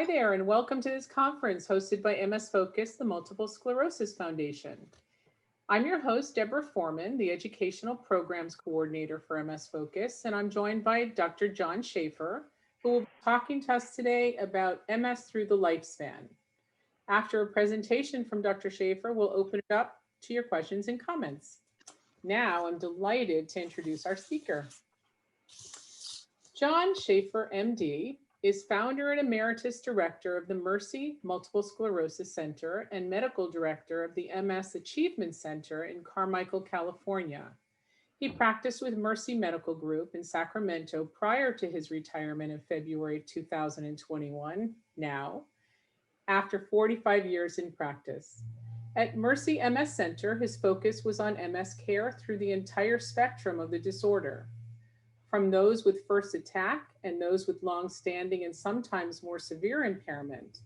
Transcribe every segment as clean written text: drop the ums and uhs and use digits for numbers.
Hi there, and welcome to this conference hosted by MS Focus, the Multiple Sclerosis Foundation. I'm your host, Deborah Foreman, the Educational Programs Coordinator for MS Focus, and I'm joined by Dr. John Schafer, who will be talking to us today about MS through the lifespan. After a presentation from Dr. Schafer, we'll open it up to your questions and comments. Now, I'm delighted to introduce our speaker. John Schafer, MD, is founder and emeritus director of the Mercy Multiple Sclerosis Center and medical director of the MS Achievement Center in Carmichael, California. He practiced with Mercy Medical Group in Sacramento prior to his retirement in February 2021, now, after 45 years in practice. At Mercy MS Center, his focus was on MS care through the entire spectrum of the disorder, from those with first attack and those with long-standing and sometimes more severe impairment.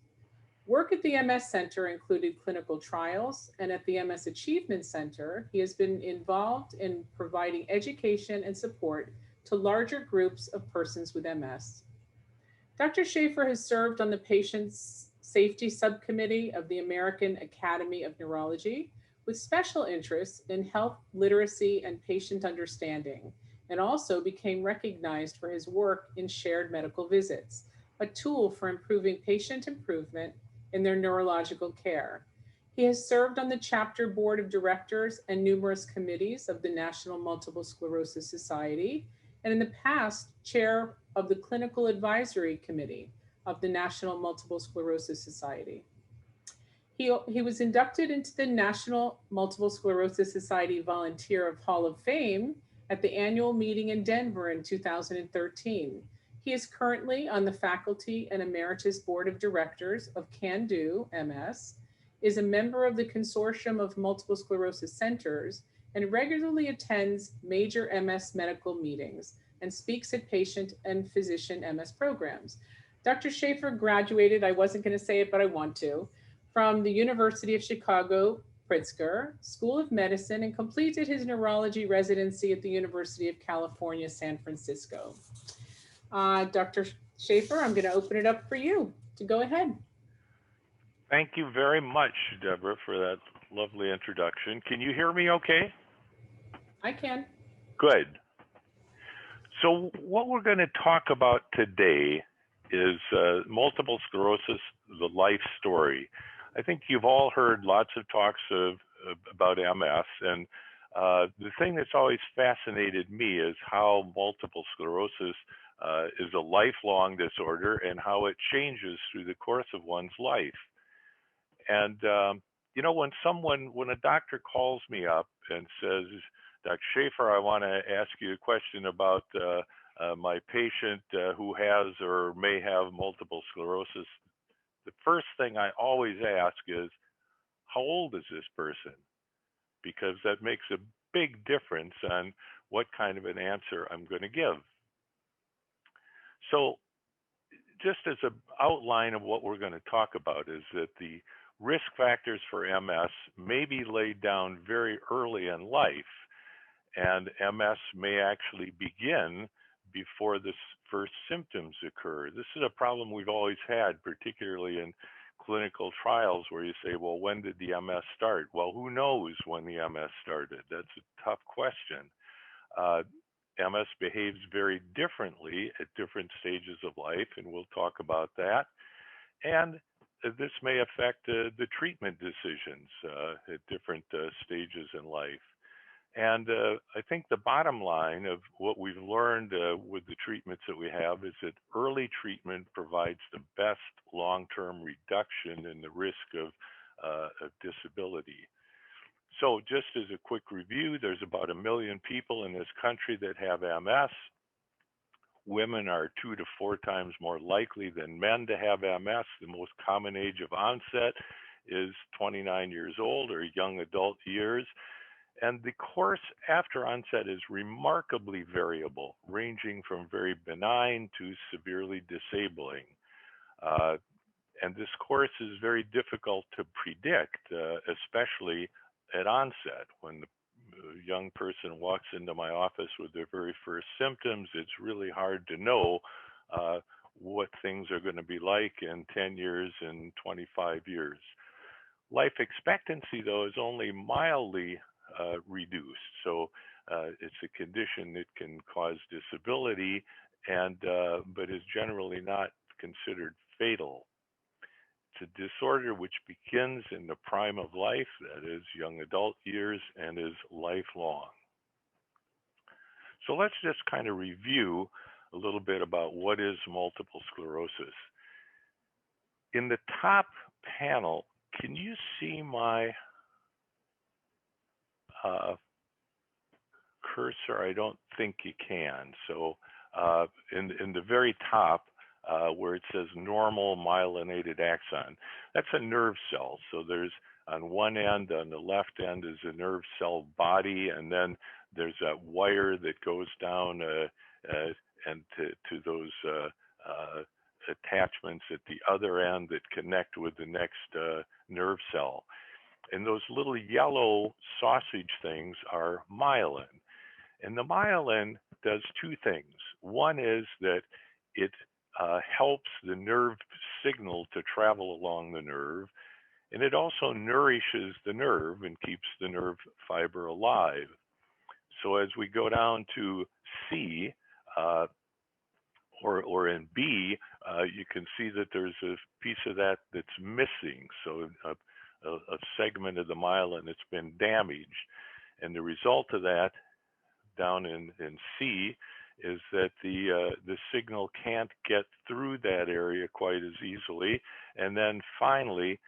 Work at the MS Center included clinical trials, and at the MS Achievement Center, he has been involved in providing education and support to larger groups of persons with MS. Dr. Schafer has served on the Patients Safety Subcommittee of the American Academy of Neurology, with special interests in health literacy and patient understanding, and also became recognized for his work in shared medical visits, a tool for improving patient improvement in their neurological care. He has served on the chapter board of directors and numerous committees of the National Multiple Sclerosis Society, and in the past, chair of the Clinical Advisory Committee of the National Multiple Sclerosis Society. He was inducted into the National Multiple Sclerosis Society Volunteer of Hall of Fame at the annual meeting in Denver in 2013. He is currently on the faculty and emeritus board of directors of Can Do MS, is a member of the Consortium of Multiple Sclerosis Centers, and regularly attends major MS medical meetings and speaks at patient and physician MS programs. Dr. Schafer graduated, I wasn't going to say it, but I want to, from the University of Chicago Pritzker School of Medicine, and completed his neurology residency at the University of California, San Francisco. Dr. Schafer, I'm going to open it up for you to go ahead. Thank you very much, Deborah, for that lovely introduction. Can you hear me okay? I can. Good. So what we're going to talk about today is multiple sclerosis, the life story. I think you've all heard lots of talks about MS, and the thing that's always fascinated me is how multiple sclerosis is a lifelong disorder and how it changes through the course of one's life. And you know, when a doctor calls me up and says, Dr. Schafer, I want to ask you a question about my patient who has or may have multiple sclerosis, the first thing I always ask is, how old is this person? Because that makes a big difference on what kind of an answer I'm going to give. So just as an outline of what we're going to talk about is that the risk factors for MS may be laid down very early in life, and MS may actually begin before the first symptoms occur. This is a problem we've always had, particularly in clinical trials where you say, well, when did the MS start? Well, who knows when the MS started? That's a tough question. MS behaves very differently at different stages of life, and we'll talk about that. And this may affect the treatment decisions at different stages in life. And I think the bottom line of what we've learned with the treatments that we have is that early treatment provides the best long-term reduction in the risk of disability. So just as a quick review, there's about 1 million people in this country that have MS. Women are 2 to 4 times more likely than men to have MS. The most common age of onset is 29 years old or young adult years. And the course after onset is remarkably variable, ranging from very benign to severely disabling. And this course is very difficult to predict, especially at onset. When the young person walks into my office with their very first symptoms, it's really hard to know what things are going to be like in 10 years and 25 years. Life expectancy, though, is only mildly reduced. So it's a condition that can cause disability, and but is generally not considered fatal. It's a disorder which begins in the prime of life, that is, young adult years, and is lifelong. So let's just kind of review a little bit about what is multiple sclerosis. In the top panel, can you see my cursor? I don't think you can. So in the very top, where it says normal myelinated axon, that's a nerve cell. So there's on one end, on the left end is a nerve cell body, and then there's a wire that goes down and to those attachments at the other end that connect with the next nerve cell. And those little yellow sausage things are myelin. And the myelin does two things. One is that it helps the nerve signal to travel along the nerve, and it also nourishes the nerve and keeps the nerve fiber alive. So as we go down to C, or in B, you can see that there's a piece of that that's missing. So a segment of the myelin that's been damaged. And the result of that down in C is that the signal can't get through that area quite as easily. And then finally,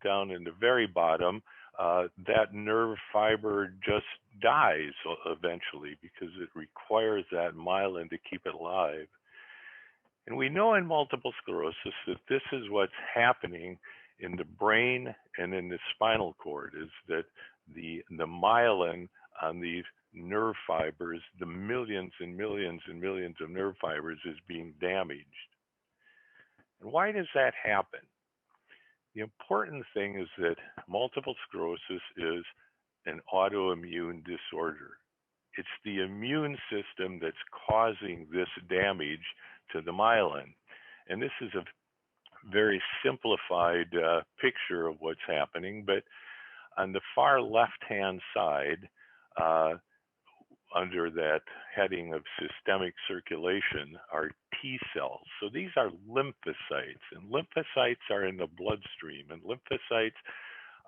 down in the very bottom, that nerve fiber just dies eventually because it requires that myelin to keep it alive. And we know in multiple sclerosis that this is what's happening in the brain and in the spinal cord, is that the myelin on these nerve fibers, the millions and millions and millions of nerve fibers, is being damaged. And why does that happen? The important thing is that multiple sclerosis is an autoimmune disorder. It's the immune system that's causing this damage to the myelin. And this is a very simplified picture of what's happening, but on the far left-hand side, under that heading of systemic circulation, are T cells. So these are lymphocytes, and lymphocytes are in the bloodstream, and lymphocytes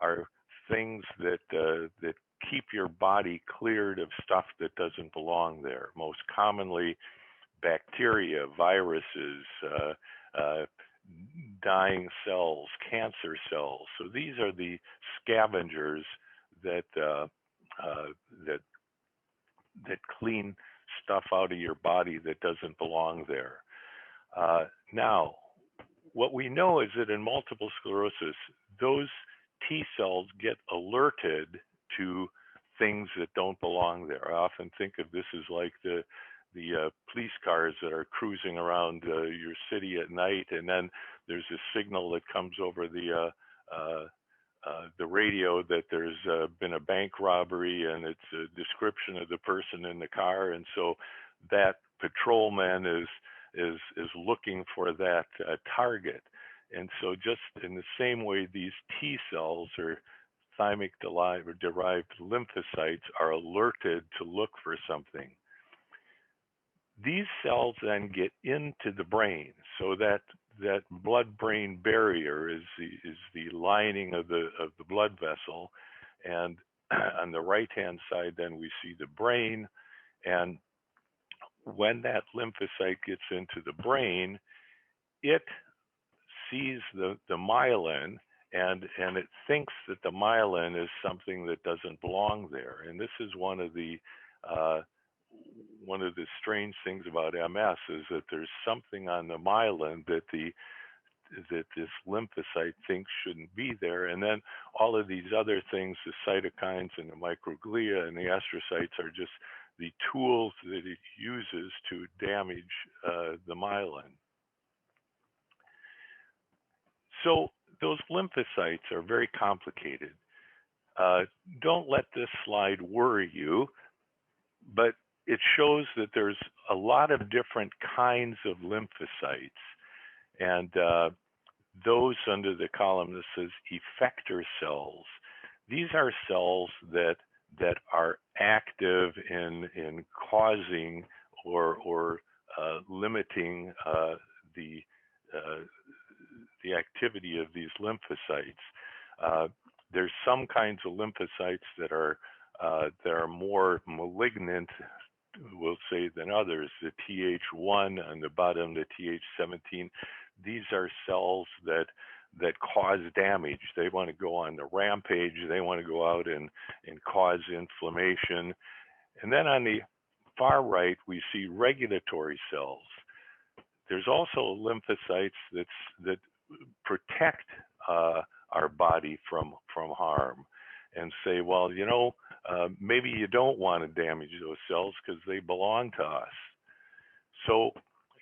are things that keep your body cleared of stuff that doesn't belong there. Most commonly, bacteria, viruses, dying cells, cancer cells. So these are the scavengers that clean stuff out of your body that doesn't belong there. Now, what we know is that in multiple sclerosis, those T cells get alerted to things that don't belong there. I often think of this as like the police cars that are cruising around your city at night, and then there's a signal that comes over the radio that there's been a bank robbery, and it's a description of the person in the car, and so that patrolman is looking for that target. And so just in the same way, these T cells, or thymic derived lymphocytes, are alerted to look for something. These cells then get into the brain, so that blood-brain barrier is the lining of the blood vessel, and on the right-hand side, then we see the brain. And when that lymphocyte gets into the brain, it sees the myelin, and it thinks that the myelin is something that doesn't belong there. And this is one of the strange things about MS, is that there's something on the myelin that this lymphocyte thinks shouldn't be there. And then all of these other things, the cytokines and the microglia and the astrocytes, are just the tools that it uses to damage the myelin. So those lymphocytes are very complicated. Don't let this slide worry you, but it shows that there's a lot of different kinds of lymphocytes, and those under the column that says effector cells. These are cells that are active in causing or limiting the activity of these lymphocytes. There's some kinds of lymphocytes that are more malignant, we'll say, than others. The Th1 on the bottom, the Th17. These are cells that cause damage. They want to go on the rampage. They want to go out and cause inflammation. And then on the far right, we see regulatory cells. There's also lymphocytes that protect our body from harm, and say, well, you know, maybe you don't want to damage those cells because they belong to us. So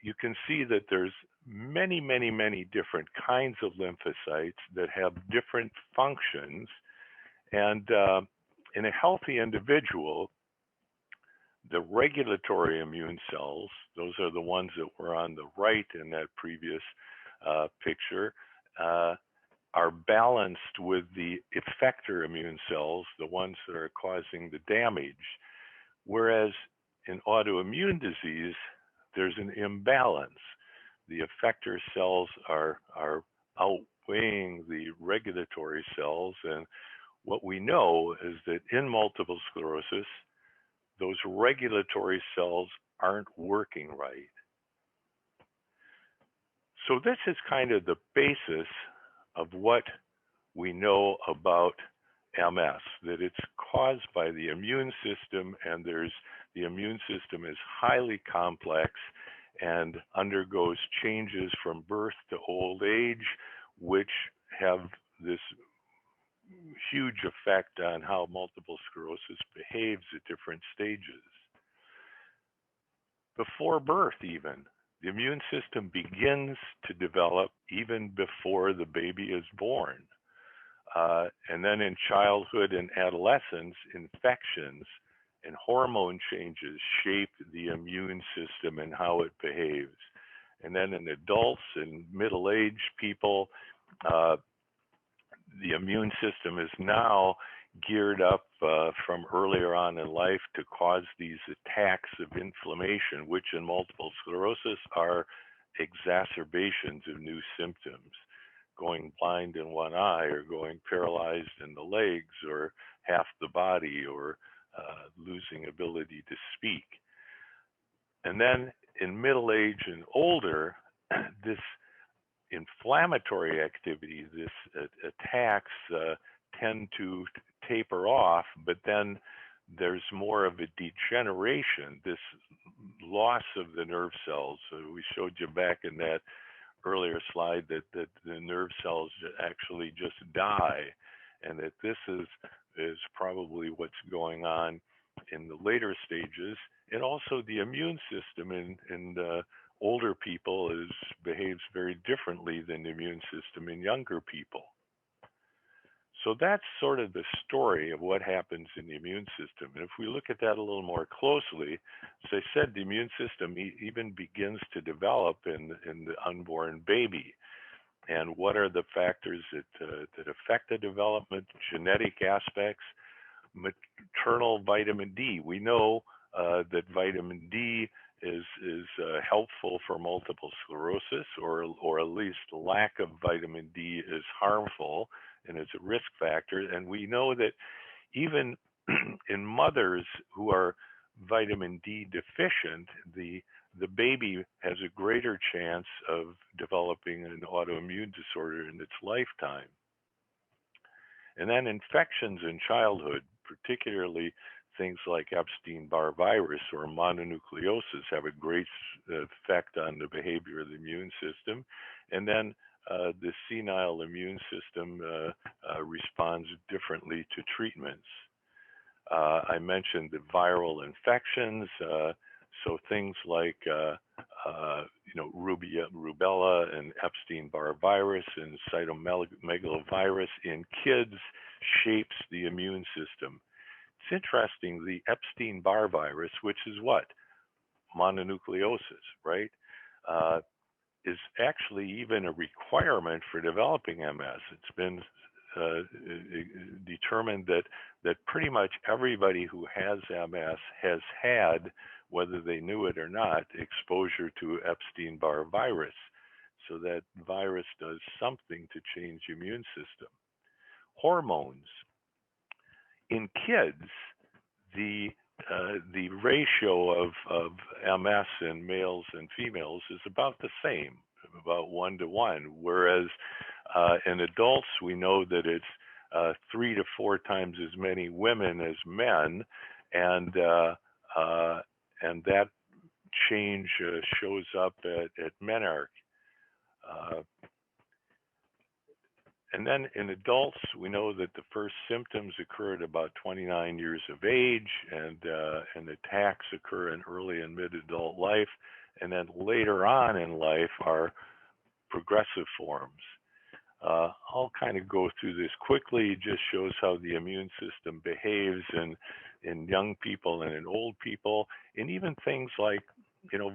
you can see that there's many, many, many different kinds of lymphocytes that have different functions. And in a healthy individual, the regulatory immune cells, those are the ones that were on the right in that previous picture, are balanced with the effector immune cells, the ones that are causing the damage. Whereas in autoimmune disease, there's an imbalance. The effector cells are outweighing the regulatory cells, and what we know is that in multiple sclerosis, those regulatory cells aren't working right. So this is kind of the basis of what we know about MS, that it's caused by the immune system, and the immune system is highly complex and undergoes changes from birth to old age, which have this huge effect on how multiple sclerosis behaves at different stages. Before birth even, the immune system begins to develop even before the baby is born. And then in childhood and adolescence, infections and hormone changes shape the immune system and how it behaves. And then in adults and middle-aged people, the immune system is now geared up from earlier on in life to cause these attacks of inflammation, which in multiple sclerosis are exacerbations of new symptoms, going blind in one eye, or going paralyzed in the legs, or half the body, or losing ability to speak. And then in middle age and older, this inflammatory activity, this attacks tend to taper off, but then there's more of a degeneration, this loss of the nerve cells. So we showed you back in that earlier slide that the nerve cells actually just die, and that this is probably what's going on in the later stages. And also the immune system in older people behaves very differently than the immune system in younger people. So that's sort of the story of what happens in the immune system. And if we look at that a little more closely, as I said, the immune system even begins to develop in the unborn baby. And what are the factors that affect the development? Genetic aspects, maternal vitamin D. We know that vitamin D is helpful for multiple sclerosis, or at least lack of vitamin D is harmful and it's a risk factor. And we know that even in mothers who are vitamin D deficient, the baby has a greater chance of developing an autoimmune disorder in its lifetime. And then infections in childhood, particularly things like Epstein-Barr virus or mononucleosis, have a great effect on the behavior of the immune system. And then the senile immune system responds differently to treatments. I mentioned the viral infections, so things like rubella and Epstein-Barr virus and cytomegalovirus in kids shapes the immune system. It's interesting, the Epstein-Barr virus, which is what? Mononucleosis, right? Is actually even a requirement for developing MS. It's been determined that pretty much everybody who has MS has had, whether they knew it or not, exposure to Epstein-Barr virus. So that virus does something to change the immune system. Hormones. In kids, the ratio of MS in males and females is about the same, about 1-to-1, whereas in adults, we know that it's 3 to 4 times as many women as men, and that change shows up at menarche. And then in adults, we know that the first symptoms occur at about 29 years of age, and attacks occur in early and mid-adult life, and then later on in life are progressive forms. I'll kind of go through this quickly. It just shows how the immune system behaves in young people and in old people, and even things like,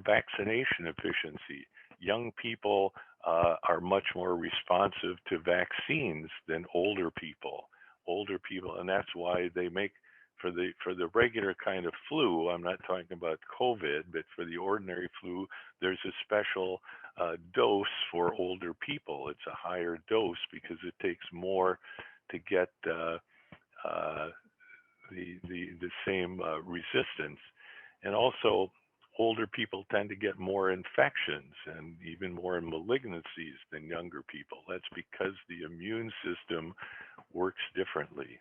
vaccination efficiency. Young people are much more responsive to vaccines than older people. And that's why they make, for the regular kind of flu, I'm not talking about COVID, but for the ordinary flu, there's a special dose for older people. It's a higher dose because it takes more to get the same resistance. And also, older people tend to get more infections and even more malignancies than younger people. That's because the immune system works differently.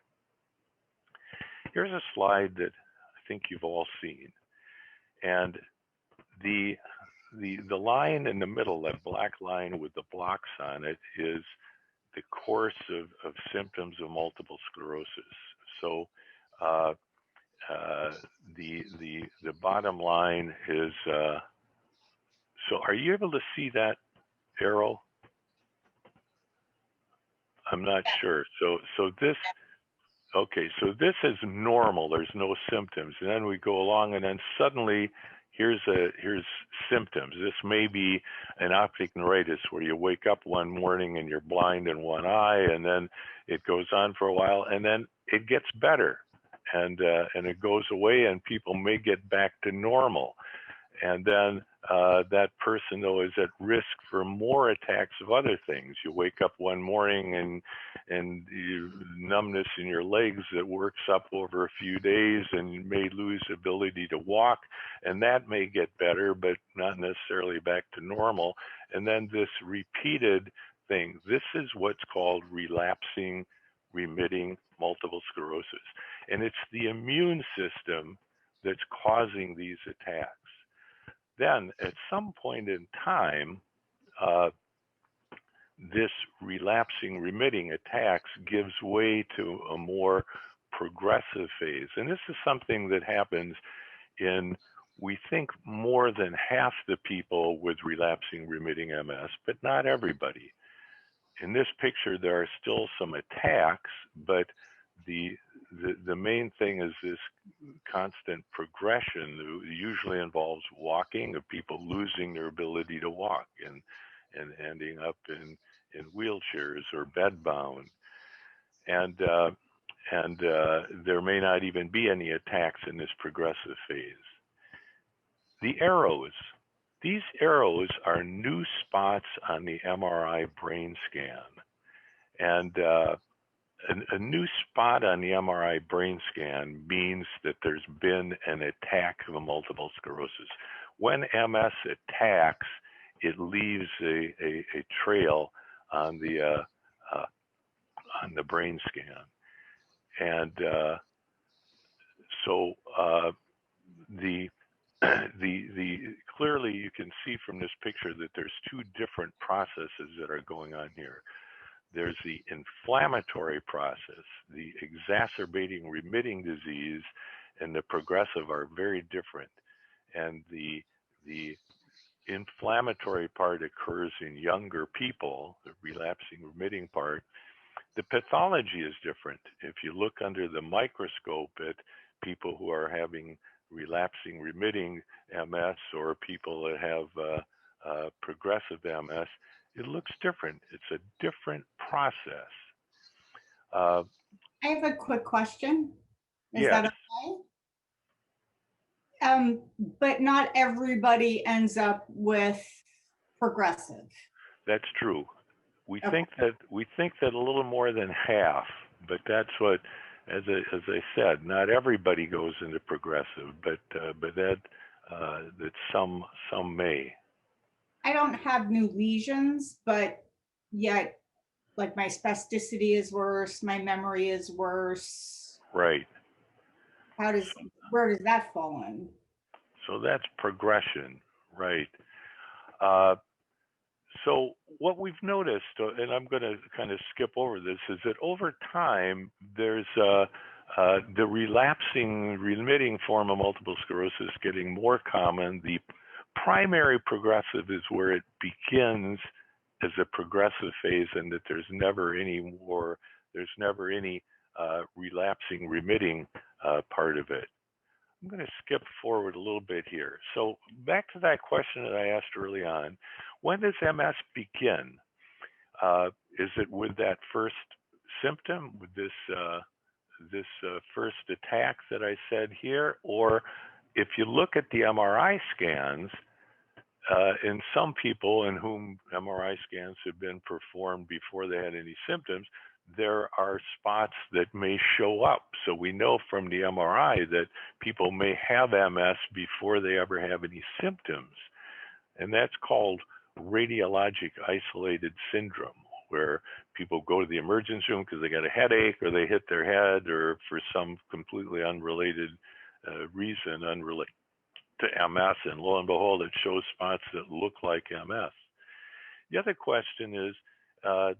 Here's a slide that I think you've all seen. And the line in the middle, that black line with the blocks on it, is the course of symptoms of multiple sclerosis. So the bottom line is, so are you able to see that arrow? I'm not sure. So this, okay, so this is normal. There's no symptoms. And then we go along, and then suddenly here's symptoms. This may be an optic neuritis, where you wake up one morning and you're blind in one eye, and then it goes on for a while, and then it gets better. And it goes away, and people may get back to normal. And then that person, though, is at risk for more attacks of other things. You wake up one morning and numbness in your legs that works up over a few days, and you may lose ability to walk, and that may get better, but not necessarily back to normal. And then this repeated thing, this is what's called relapsing, remitting multiple sclerosis. And it's the immune system that's causing these attacks. Then at some point in time, this relapsing, remitting attacks gives way to a more progressive phase. And this is something that happens in, we think, more than half the people with relapsing, remitting MS, but not everybody. In this picture, there are still some attacks, but the main thing is this constant progression that usually involves walking, of people losing their ability to walk and ending up in wheelchairs or bedbound. And there may not even be any attacks in this progressive phase. The arrows. These arrows are new spots on the MRI brain scan. And a new spot on the MRI brain scan means that there's been an attack of multiple sclerosis. When MS attacks, it leaves a trail on the brain scan. And so clearly you can see from this picture that there's two different processes that are going on here. There's the inflammatory process, the exacerbating remitting disease, and the progressive are very different. And the inflammatory part occurs in younger people, the relapsing remitting part. The pathology is different. If you look under the microscope at people who are having relapsing remitting MS or people that have progressive MS, it looks different. It's a different process. I have a quick question. Is Yes. that okay? But not everybody ends up with progressive. That's true. We Okay. think that a little more than half, but that's what, as I said, not everybody goes into progressive, but that some may. I don't have new lesions, but yet, like, my spasticity is worse, my memory is worse. Right. Where does that fall in? So that's progression, right? So what we've noticed, and I'm going to kind of skip over this, is that over time there's the relapsing, remitting form of multiple sclerosis getting more common. The primary progressive is where it begins as a progressive phase, and that there's never any relapsing, remitting part of it. I'm going to skip forward a little bit here. So back to that question that I asked early on, when does MS begin? Is it with that first symptom, with this first attack that I said here? Or if you look at the MRI scans, in some people in whom MRI scans have been performed before they had any symptoms, there are spots that may show up. So we know from the MRI that people may have MS before they ever have any symptoms. And that's called radiologic isolated syndrome, where people go to the emergency room because they got a headache or they hit their head or for some completely unrelated reason, unrelated to MS, and lo and behold, it shows spots that look like MS. The other question is,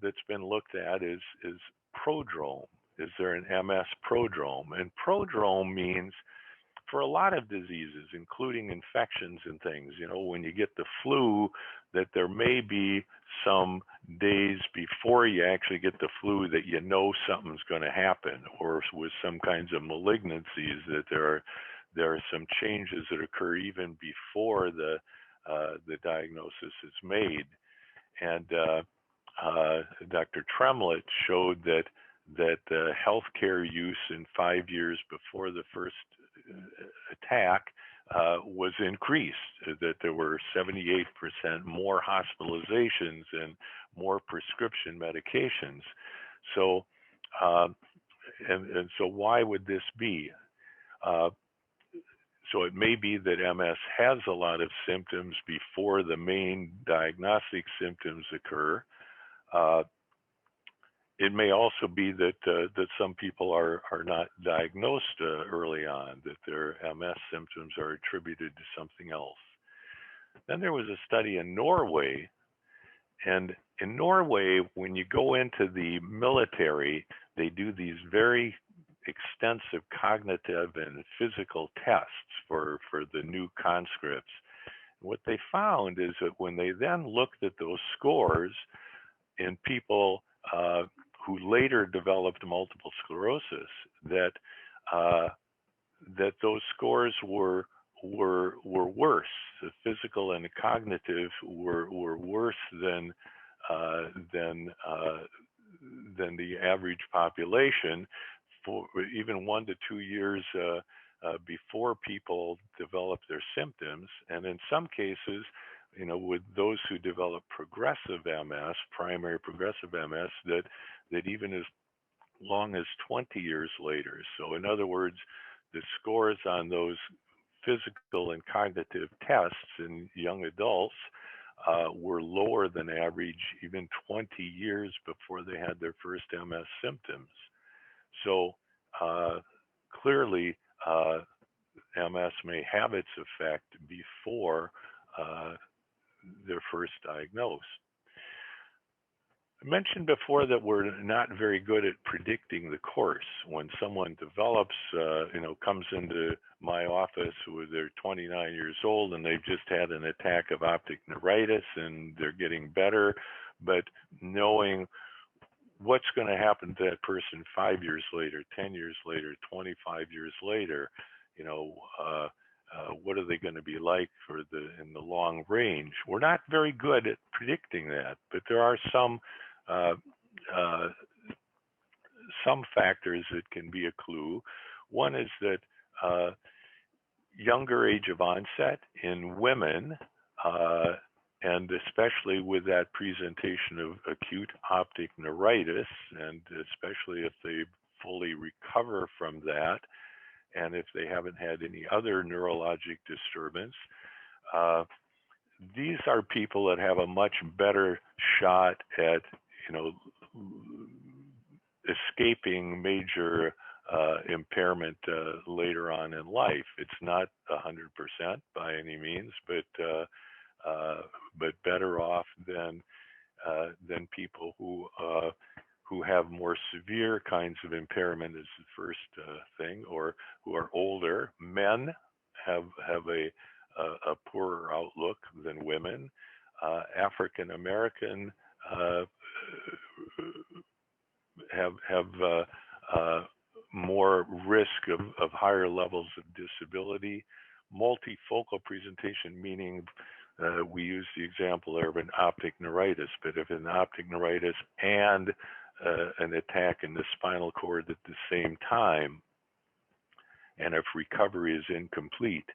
that's been looked at is prodrome. Is there an MS prodrome? And prodrome means for a lot of diseases, including infections and things, when you get the flu, that there may be some days before you actually get the flu that something's going to happen, or with some kinds of malignancies that there are some changes that occur even before the diagnosis is made. And Dr. Tremlett showed that healthcare use in 5 years before the first attack was increased, that there were 78% more hospitalizations and more prescription medications. So, and so why would this be? So it may be that MS has a lot of symptoms before the main diagnostic symptoms occur. It may also be that some people are not diagnosed early on, that their MS symptoms are attributed to something else. Then there was a study in Norway, and in Norway, when you go into the military, they do these very extensive cognitive and physical tests for the new conscripts. What they found is that when they then looked at those scores in people who later developed multiple sclerosis, that those scores were worse. The physical and the cognitive were worse than the average population, for even 1 to 2 years before people develop their symptoms. And in some cases, with those who develop progressive MS, primary progressive MS, that even as long as 20 years later. So in other words, the scores on those physical and cognitive tests in young adults were lower than average even 20 years before they had their first MS symptoms. So clearly, MS may have its effect before they're first diagnosed. I mentioned before that we're not very good at predicting the course. When someone develops, comes into my office with they're 29 years old and they've just had an attack of optic neuritis and they're getting better, but knowing what's going to happen to that person 5 years later, 10 years later, 25 years later? You know, what are they going to be like in the long range? We're not very good at predicting that, but there are some factors that can be a clue. One is that younger age of onset in women, and especially with that presentation of acute optic neuritis, and especially if they fully recover from that, and if they haven't had any other neurologic disturbance, these are people that have a much better shot at, you know, escaping major impairment later on in life. It's not 100% by any means, but better off than people who have more severe kinds of impairment is the first thing, or who are older. Men have a poorer outlook than women. African American have more risk of higher levels of disability. Multifocal presentation, meaning we use the example there of an optic neuritis, but if an optic neuritis and an attack in the spinal cord at the same time, and if recovery is incomplete.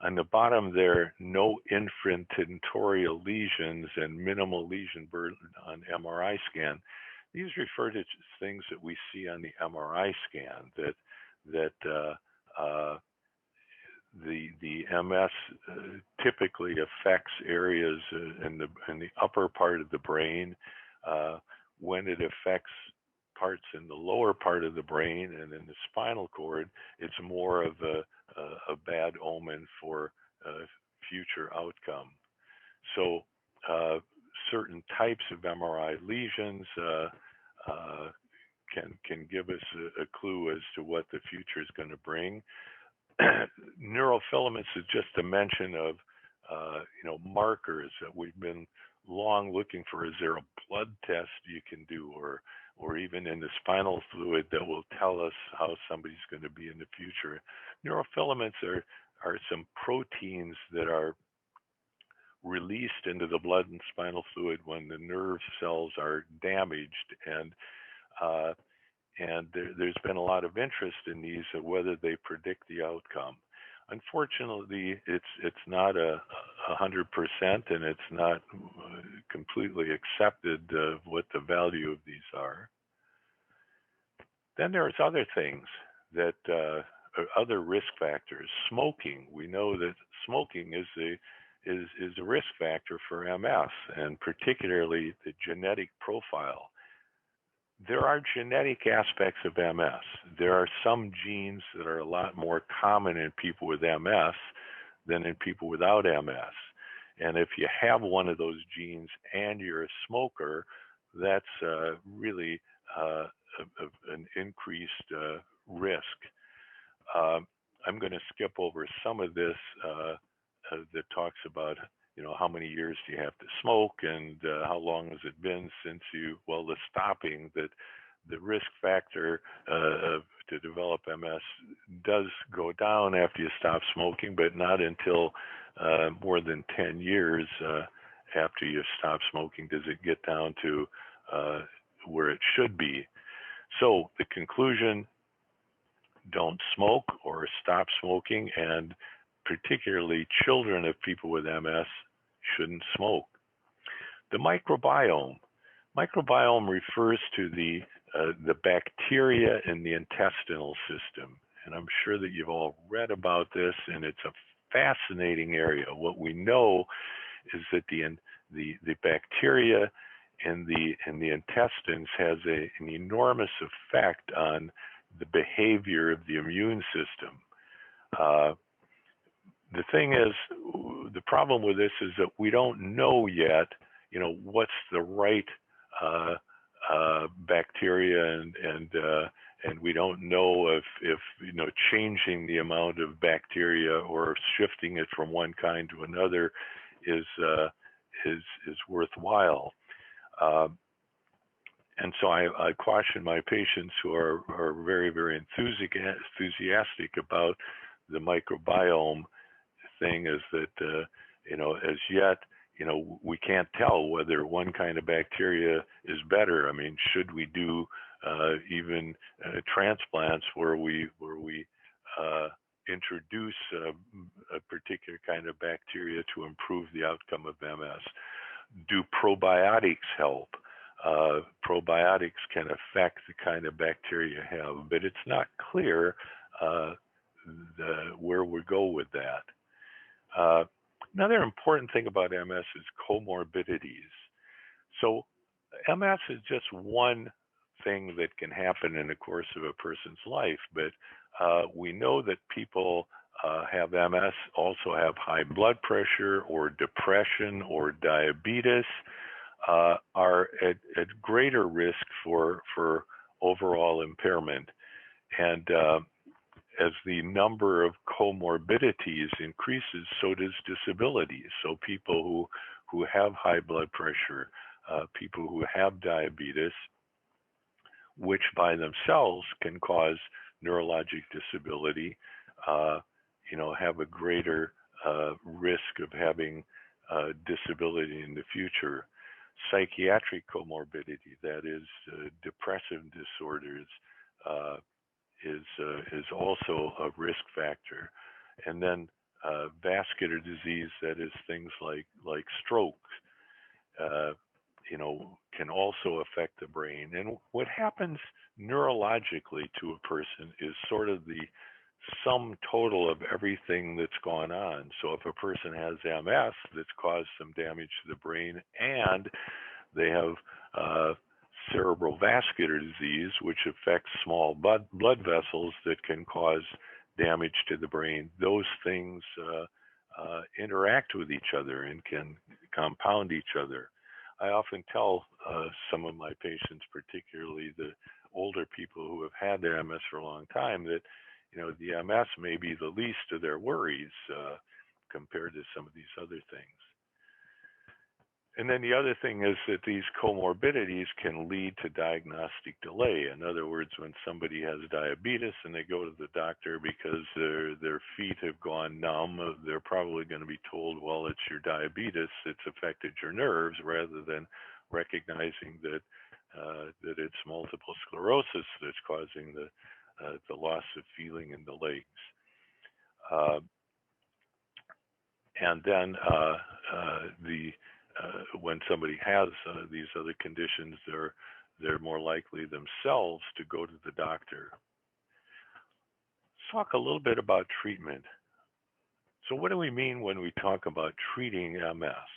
On the bottom there, no infratentorial lesions and minimal lesion burden on MRI scan. These refer to things that we see on the MRI scan, that the MS typically affects areas in the upper part of the brain. When it affects parts in the lower part of the brain and in the spinal cord, it's more of a bad omen for future outcome. So certain types of MRI lesions can give us a clue as to what the future is going to bring. Neurofilaments is just a mention of markers that we've been long looking for. Is there a blood test you can do, or even in the spinal fluid that will tell us how somebody's going to be in the future? Neurofilaments are some proteins that are released into the blood and spinal fluid when the nerve cells are damaged, and there's been a lot of interest in these, of whether they predict the outcome. Unfortunately, it's not 100%, and it's not completely accepted what the value of these are. Then there's other things that other risk factors. Smoking. We know that smoking is a risk factor for MS, and particularly the genetic profile. There are genetic aspects of MS. There are some genes that are a lot more common in people with MS than in people without MS. And if you have one of those genes and you're a smoker, that's really an increased risk. I'm going to skip over some of this that talks about, how many years do you have to smoke, and how long has it been since the stopping, that the risk factor to develop MS does go down after you stop smoking, but not until more than 10 years after you stop smoking does it get down to where it should be. So the conclusion: don't smoke or stop smoking, and particularly children of people with MS shouldn't smoke. The microbiome. Microbiome refers to the bacteria in the intestinal system, and I'm sure that you've all read about this, and it's a fascinating area. What we know is that the bacteria in the intestines has an enormous effect on the behavior of the immune system. The thing is, the problem with this is that we don't know yet, what's the right bacteria, and we don't know if changing the amount of bacteria or shifting it from one kind to another is worthwhile. And so I caution my patients who are very, very enthusiastic about the microbiome thing is that, as yet, we can't tell whether one kind of bacteria is better. I mean, should we do even transplants where we introduce a particular kind of bacteria to improve the outcome of MS? Do probiotics help? Probiotics can affect the kind of bacteria you have, but it's not clear where we go with that. Another important thing about MS is comorbidities. So MS is just one thing that can happen in the course of a person's life, but we know that people have MS also have high blood pressure or depression or diabetes, are at greater risk for overall impairment. And as the number of comorbidities increases, so does disability. So people who have high blood pressure, people who have diabetes, which by themselves can cause neurologic disability, have a greater risk of having disability in the future. Psychiatric comorbidity, that is depressive disorders, is also a risk factor. And then vascular disease, that is things like stroke, can also affect the brain. And what happens neurologically to a person is sort of the sum total of everything that's gone on. So if a person has MS that's caused some damage to the brain, and they have cerebral vascular disease, which affects small blood vessels that can cause damage to the brain, those things interact with each other and can compound each other. I often tell some of my patients, particularly the older people who have had their MS for a long time, that the MS may be the least of their worries compared to some of these other things. And then the other thing is that these comorbidities can lead to diagnostic delay. In other words, when somebody has diabetes and they go to the doctor because their feet have gone numb, they're probably going to be told, well, it's your diabetes, it's affected your nerves, rather than recognizing that it's multiple sclerosis that's causing the loss of feeling in the legs. And then when somebody has these other conditions, they're more likely themselves to go to the doctor. Let's talk a little bit about treatment. So what do we mean when we talk about treating MS?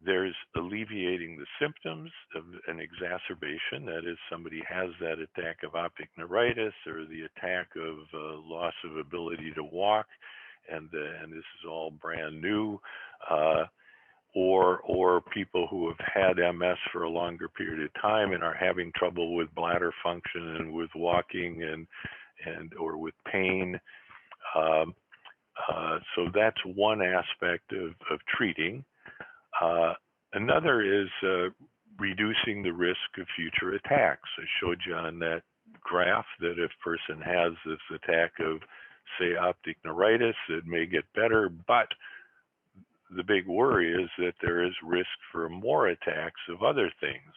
There's alleviating the symptoms of an exacerbation. That is, somebody has that attack of optic neuritis or the attack of loss of ability to walk, and this is all brand new. Or people who have had MS for a longer period of time and are having trouble with bladder function and with walking and or with pain. So that's one aspect of treating. Another is reducing the risk of future attacks. I showed you on that graph that if a person has this attack of, say, optic neuritis, it may get better, but the big worry is that there is risk for more attacks of other things.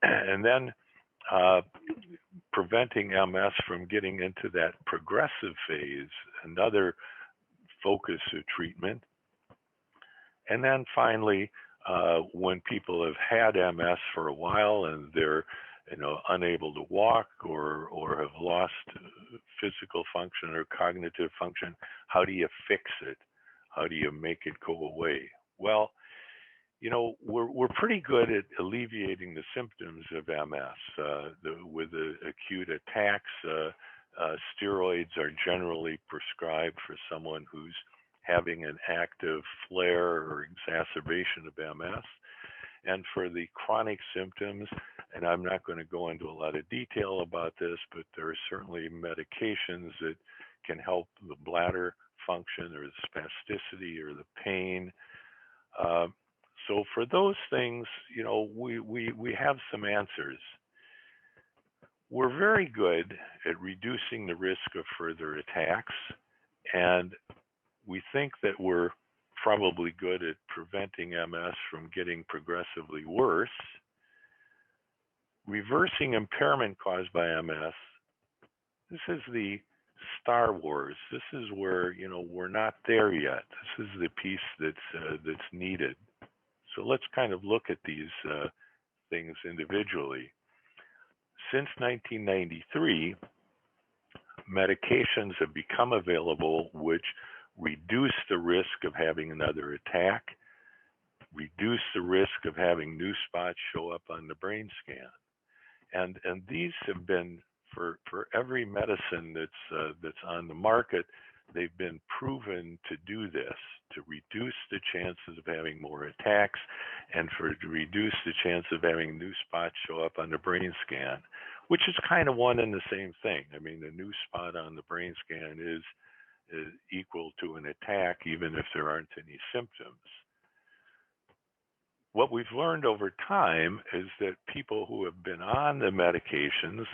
And then preventing MS from getting into that progressive phase, another focus of treatment. And then finally, when people have had MS for a while and they're unable to walk or have lost physical function or cognitive function, how do you fix it? How do you make it go away? Well, we're pretty good at alleviating the symptoms of MS. With the acute attacks, steroids are generally prescribed for someone who's having an active flare or exacerbation of MS. And for the chronic symptoms, and I'm not going to go into a lot of detail about this, but there are certainly medications that can help the bladder function or the spasticity or the pain. So for those things, we have some answers. We're very good at reducing the risk of further attacks, and we think that we're probably good at preventing MS from getting progressively worse. Reversing impairment caused by MS, this is the Star Wars. This is where, we're not there yet. This is the piece that's needed. So let's kind of look at these things individually. Since 1993, medications have become available which reduce the risk of having another attack, reduce the risk of having new spots show up on the brain scan. And these have been, for every medicine that's on the market, they've been proven to do this, to reduce the chances of having more attacks and to reduce the chance of having new spots show up on the brain scan, which is kind of one and the same thing. I mean, the new spot on the brain scan is equal to an attack, even if there aren't any symptoms. What we've learned over time is that people who have been on the medications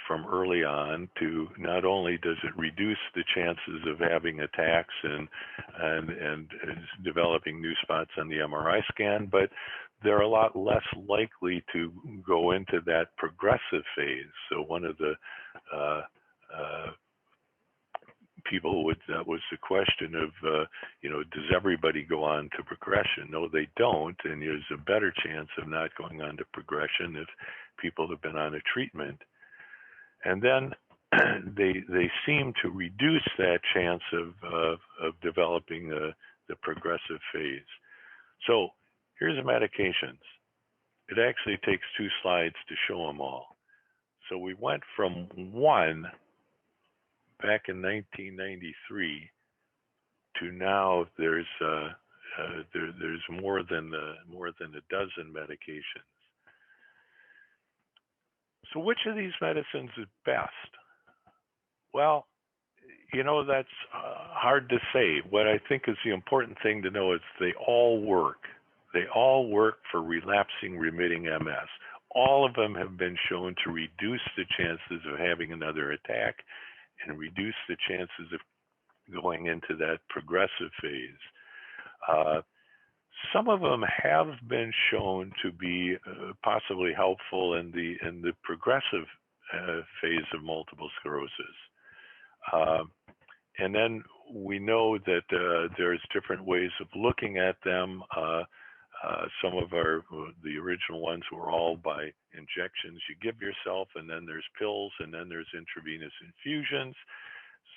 from early on, to not only does it reduce the chances of having attacks and developing new spots on the MRI scan, but they're a lot less likely to go into that progressive phase. So one of the people that was the question of, does everybody go on to progression? No, they don't, and there's a better chance of not going on to progression if people have been on a treatment. And then they seem to reduce that chance of developing the progressive phase. So here's the medications. It actually takes 2 slides to show them all. So we went from 1 back in 1993 to now there's more than a dozen medications. So which of these medicines is best? Well, that's hard to say. What I think is the important thing to know is they all work. They all work for relapsing remitting MS. All of them have been shown to reduce the chances of having another attack and reduce the chances of going into that progressive phase. Some of them have been shown to be possibly helpful in the progressive phase of multiple sclerosis. And then we know that there's different ways of looking at them. Some of the original ones were all by injections you give yourself, and then there's pills, and then there's intravenous infusions.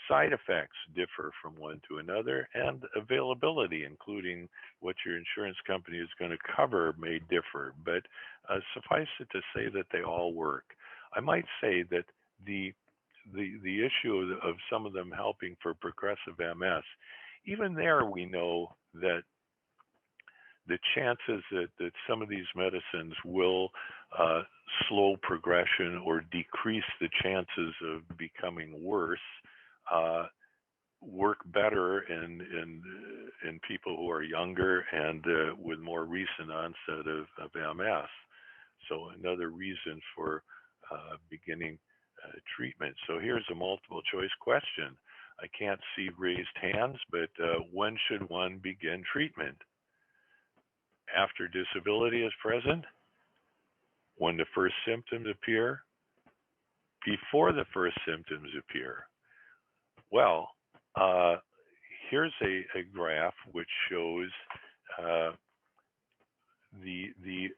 Side effects differ from one to another, and availability, including what your insurance company is going to cover, may differ. But suffice it to say that they all work. I might say that the issue of some of them helping for progressive MS, even there we know that the chances that some of these medicines will slow progression or decrease the chances of becoming worse work better in people who are younger and with more recent onset of MS. So another reason for beginning treatment. So here's a multiple choice question. I can't see raised hands, but when should one begin treatment? After disability is present? When the first symptoms appear? Before the first symptoms appear? Well, here's a graph which shows the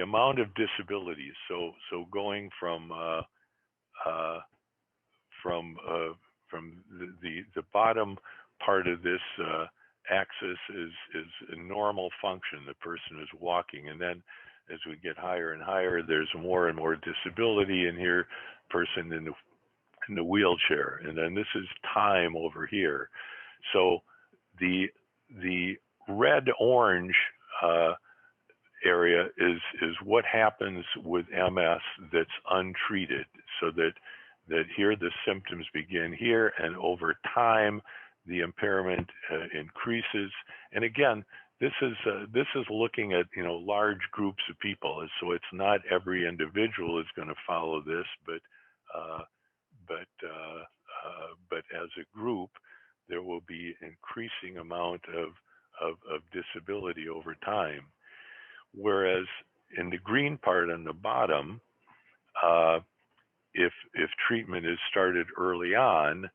amount of disabilities. So going from the bottom part of this axis is a normal function. The person is walking, and then as we get higher and higher, there's more and more disability. And here, person in the wheelchair, and then this is time over here. So the red-orange area is what happens with MS that's untreated. So that here the symptoms begin here, and over time the impairment increases. And again, this is looking at large groups of people, so it's not every individual is going to follow this, but as a group, there will be increasing amount of disability over time. Whereas in the green part on the bottom, if treatment is started early on,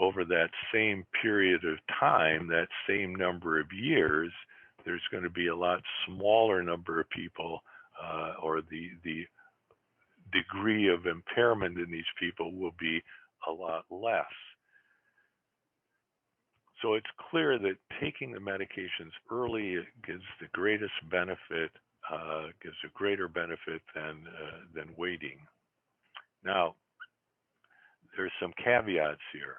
over that same period of time, that same number of years, there's going to be a lot smaller number of people, or the degree of impairment in these people will be a lot less. So it's clear that taking the medications early gives the greatest benefit, gives a greater benefit than waiting. Now, there's some caveats here.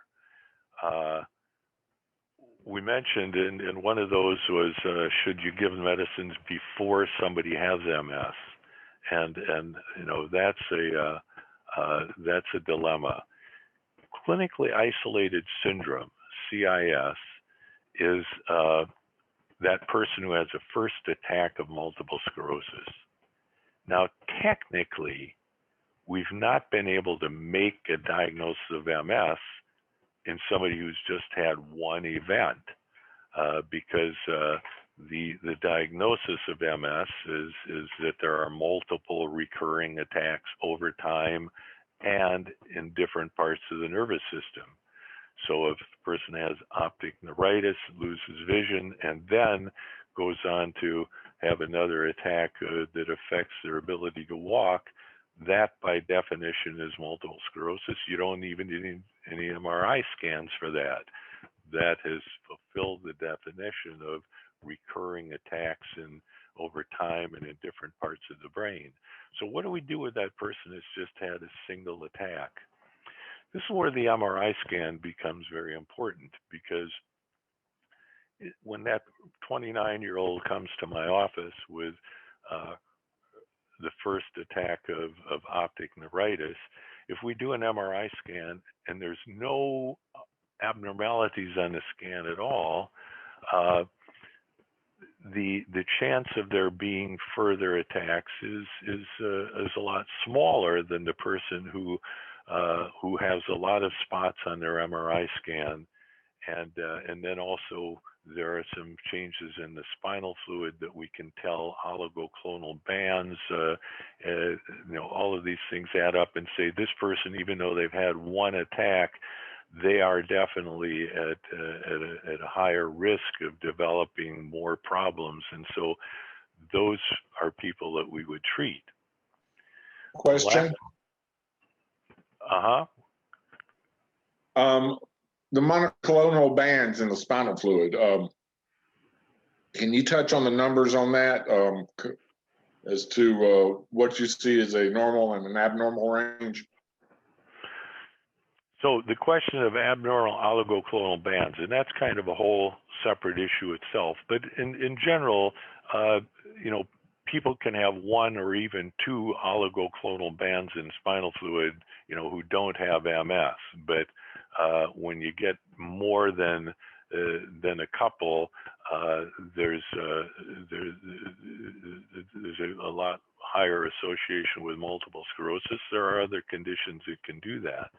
We mentioned, and one of those was, should you give medicines before somebody has MS? And that's a dilemma. Clinically isolated syndrome, CIS, is that person who has a first attack of multiple sclerosis. Now, technically, we've not been able to make a diagnosis of MS in somebody who's just had one event, because the diagnosis of MS is that there are multiple recurring attacks over time and in different parts of the nervous system. So if the person has optic neuritis, loses vision, and then goes on to have another attack that affects their ability to walk, that by definition is multiple sclerosis. You don't even need any MRI scans for that. That has fulfilled the definition of recurring attacks over time and in different parts of the brain. So what do we do with that person that's just had a single attack? This is where the MRI scan becomes very important, because when that 29-year-old comes to my office with the first attack of optic neuritis, if we do an MRI scan and there's no abnormalities on the scan at all, the chance of there being further attacks is a lot smaller than the person who has a lot of spots on their MRI scan, and then also there are some changes in the spinal fluid that we can tell, oligoclonal bands, all of these things add up and say this person, even though they've had one attack, they are definitely at a higher risk of developing more problems. And so those are people that we would treat. Question? The monoclonal bands in the spinal fluid, can you touch on the numbers on that, as to what you see as a normal and an abnormal range? So the question of abnormal oligoclonal bands, and that's kind of a whole separate issue itself, but in general, people can have one or even two oligoclonal bands in spinal fluid, who don't have MS, but when you get more than a couple, there's a lot higher association with multiple sclerosis. There are other conditions that can do that.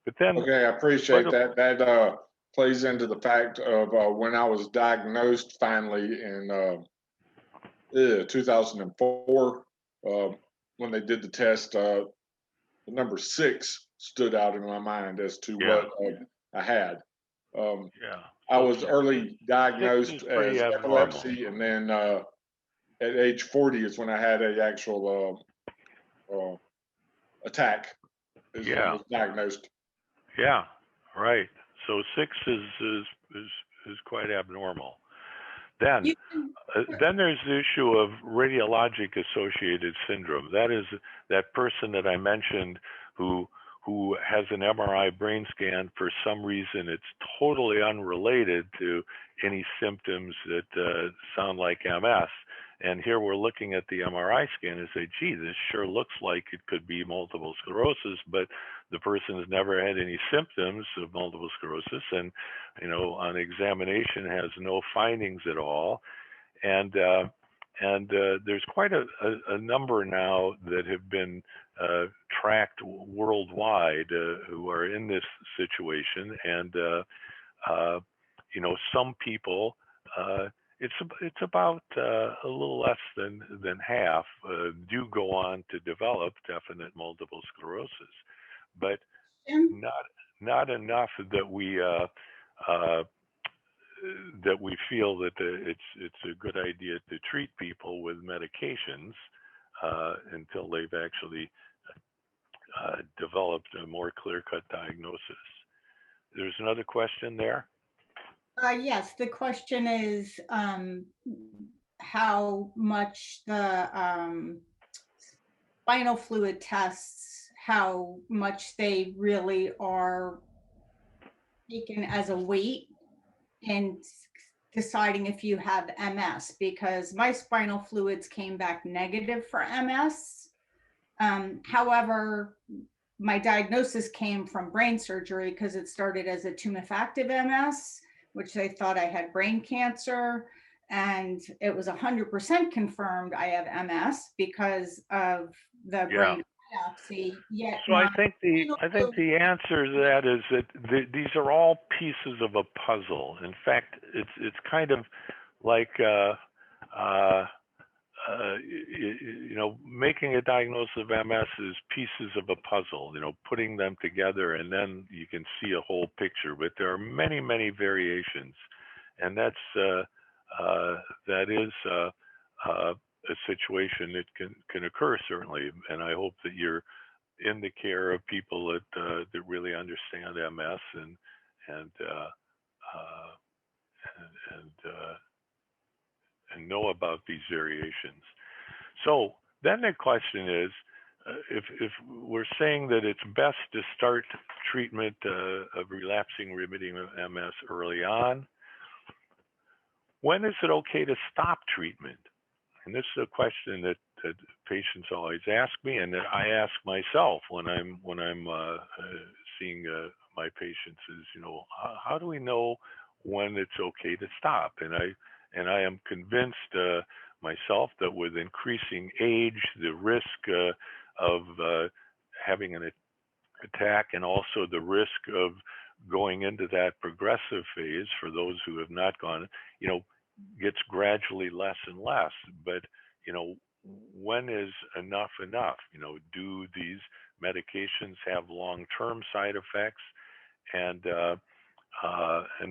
But then, okay, I appreciate that. That plays into the fact of when I was diagnosed finally in 2004, when they did the test, the number 6 stood out in my mind as to what I had. I was early diagnosed as epilepsy, and then at age 40 is when I had an actual attack. Is when I was diagnosed. Yeah, right. So 6 is quite abnormal. Then there's the issue of radiologic associated syndrome. That is that person that I mentioned who has an MRI brain scan. For some reason, it's totally unrelated to any symptoms that sound like MS. And here we're looking at the MRI scan and say, gee, this sure looks like it could be multiple sclerosis, but the person has never had any symptoms of multiple sclerosis, and on examination has no findings at all, and there's quite a number now that have been tracked worldwide who are in this situation, and some people, it's about a little less than half do go on to develop definite multiple sclerosis, but not enough that we feel that it's a good idea to treat people with medications until they've actually developed a more clear-cut diagnosis. There's another question there. Yes, the question is how much the spinal fluid tests, how much they really are taken as a weight in deciding if you have MS, because my spinal fluids came back negative for MS. However, my diagnosis came from brain surgery because it started as a tumefactive MS, which they thought I had brain cancer, and it was 100% confirmed I have MS because of the brain biopsy. Yet so I think the answer to that is that these are all pieces of a puzzle. In fact, it's kind of like making a diagnosis of MS is pieces of a puzzle, putting them together, and then you can see a whole picture. But there are many, many variations, and that is a situation that can occur, certainly. And I hope that you're in the care of people that really understand MS and know about these variations. So then the question is, if we're saying that it's best to start treatment of relapsing remitting MS early on, when is it okay to stop treatment? And this is a question that patients always ask me, and that I ask myself when I'm seeing my patients is, how do we know when it's okay to stop? And I am convinced myself that with increasing age, the risk of having an attack, and also the risk of going into that progressive phase for those who have not gone, gets gradually less and less. But, when is enough enough? Do these medications have long-term side effects? And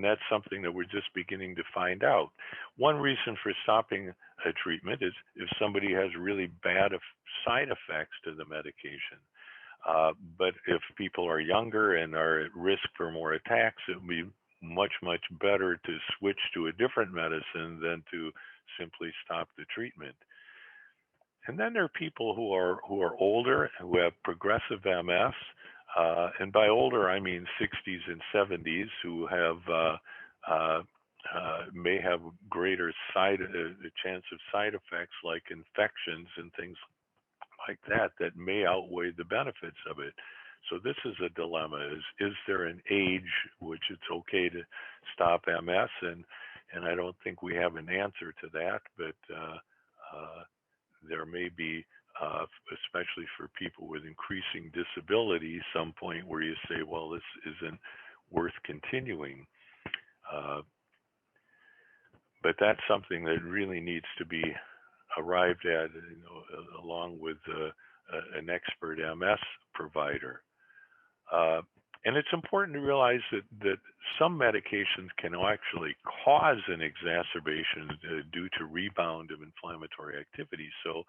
that's something that we're just beginning to find out. One reason for stopping a treatment is if somebody has really bad side effects to the medication. But if people are younger and are at risk for more attacks, it would be much, much better to switch to a different medicine than to simply stop the treatment. And then there are people who are older, who have progressive MS, and by older I mean 60s and 70s, who have may have greater chance of side effects like infections and things like that may outweigh the benefits of it. So this is a dilemma: is there an age which it's okay to stop MS? And I don't think we have an answer to that, but there may be, especially for people with increasing disability, some point where you say, well, this isn't worth continuing. But that's something that really needs to be arrived at, along with an expert MS provider. And it's important to realize that some medications can actually cause an exacerbation due to rebound of inflammatory activity. So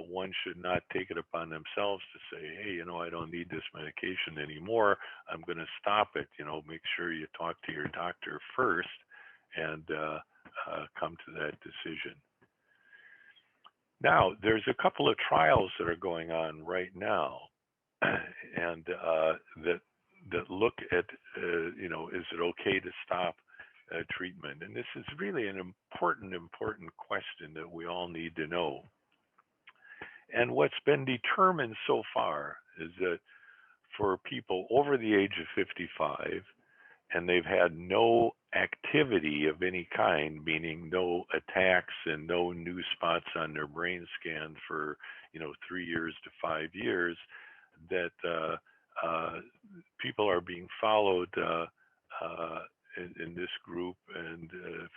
one should not take it upon themselves to say, hey, I don't need this medication anymore, I'm going to stop it. Make sure you talk to your doctor first and come to that decision. Now, there's a couple of trials that are going on right now, and that look at, is it okay to stop treatment? And this is really an important question that we all need to know. And what's been determined so far is that for people over the age of 55, and they've had no activity of any kind, meaning no attacks and no new spots on their brain scan for 3 years to 5 years, that people are being followed in this group and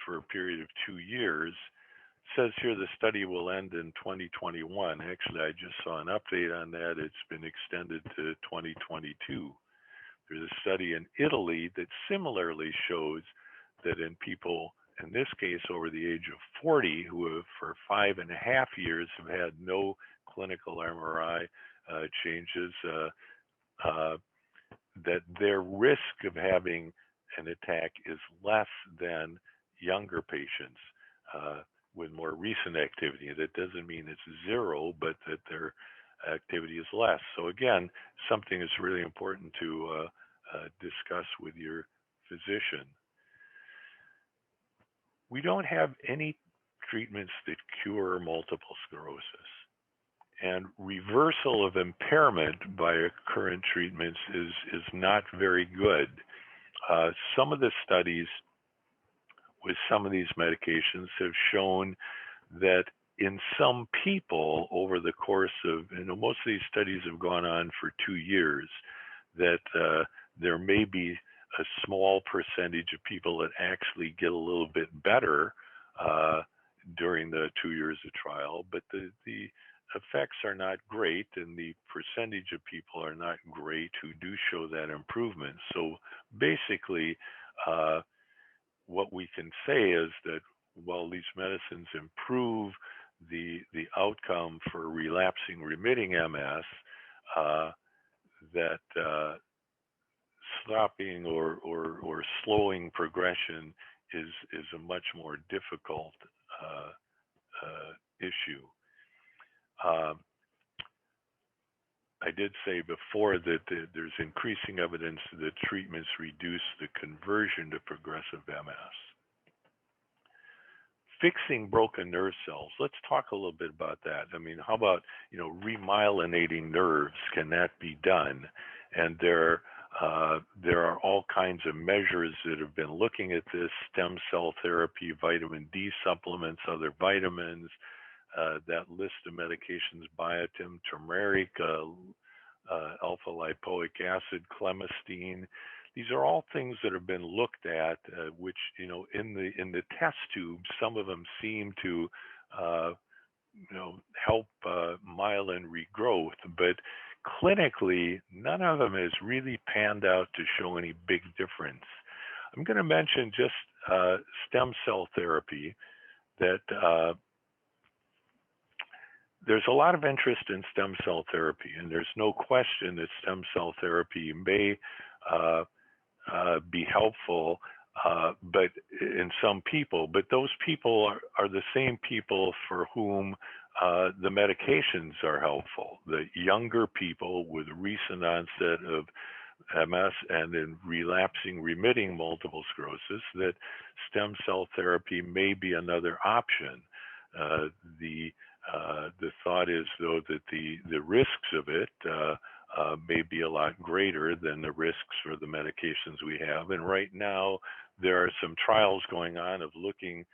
for a period of 2 years. It says here the study will end in 2021. Actually, I just saw an update on that. It's been extended to 2022. There's a study in Italy that similarly shows that in people, in this case over the age of 40, who have for 5.5 years have had no clinical MRI changes, that their risk of having an attack is less than younger patients with more recent activity. That doesn't mean it's zero, but that their activity is less. So again, something that's really important to discuss with your physician. We don't have any treatments that cure multiple sclerosis. And reversal of impairment by current treatments is not very good. Some of the studies with some of these medications have shown that in some people over the course of, most of these studies have gone on for 2 years, that there may be a small percentage of people that actually get a little bit better during the 2 years of trial, but the effects are not great, and the percentage of people are not great who do show that improvement. So basically, what we can say is that while these medicines improve the outcome for relapsing remitting MS, that stopping or slowing progression is a much more difficult issue. I did say before that there's increasing evidence that treatments reduce the conversion to progressive MS. Fixing broken nerve cells. Let's talk a little bit about that. I mean, how about, remyelinating nerves? Can that be done? And there are all kinds of measures that have been looking at this: stem cell therapy, vitamin D supplements, other vitamins, that list of medications: biotin, turmeric, alpha lipoic acid, clemastine. These are all things that have been looked at, which, in the test tubes, some of them seem to, help myelin regrowth, but clinically, none of them has really panned out to show any big difference. I'm going to mention just stem cell therapy, that there's a lot of interest in stem cell therapy, and there's no question that stem cell therapy may be helpful, but in some people. But those people are the same people for whom the medications are helpful. The younger people with recent onset of MS and in relapsing remitting multiple sclerosis, that stem cell therapy may be another option. The thought is, though, that the risks of it may be a lot greater than the risks for the medications we have. And right now, there are some trials going on of looking.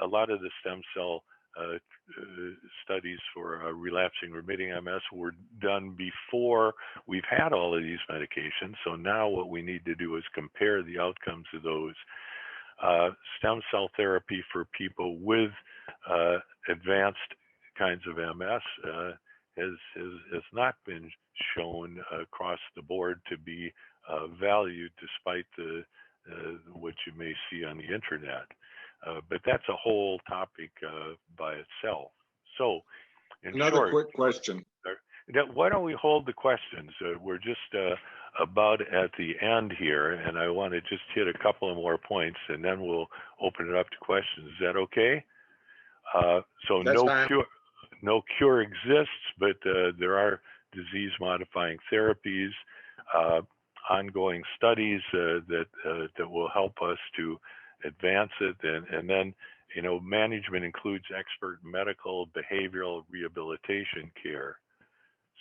A lot of the stem cell studies for relapsing remitting MS were done before we've had all of these medications. So now what we need to do is compare the outcomes of those. Stem cell therapy for people with advanced kinds of MS has not been shown across the board to be valued, despite what you may see on the internet. But that's a whole topic by itself. So, another quick question. Why don't we hold the questions? We're just about at the end here, and I want to just hit a couple of more points, and then we'll open it up to questions. Is that okay? So that's fine. No cure exists, but there are disease-modifying therapies, ongoing studies that will help us to advance it, and then management includes expert medical, behavioral, rehabilitation care.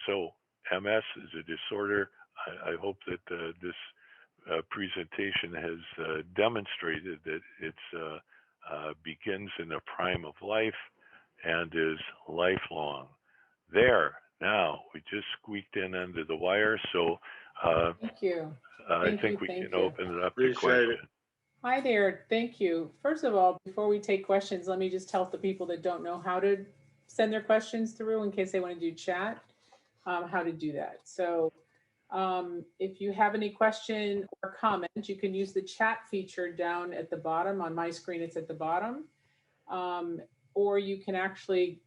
So MS is a disorder I hope that this presentation has demonstrated that it begins in the prime of life and is lifelong. There, now, we just squeaked in under the wire, so thank you. I think we can open it up to questions. Hi there, thank you. First of all, before we take questions, let me just tell the people that don't know how to send their questions through in case they want to do chat, how to do that. So if you have any question or comment, you can use the chat feature down at the bottom. On my screen, it's at the bottom. Or you can actually,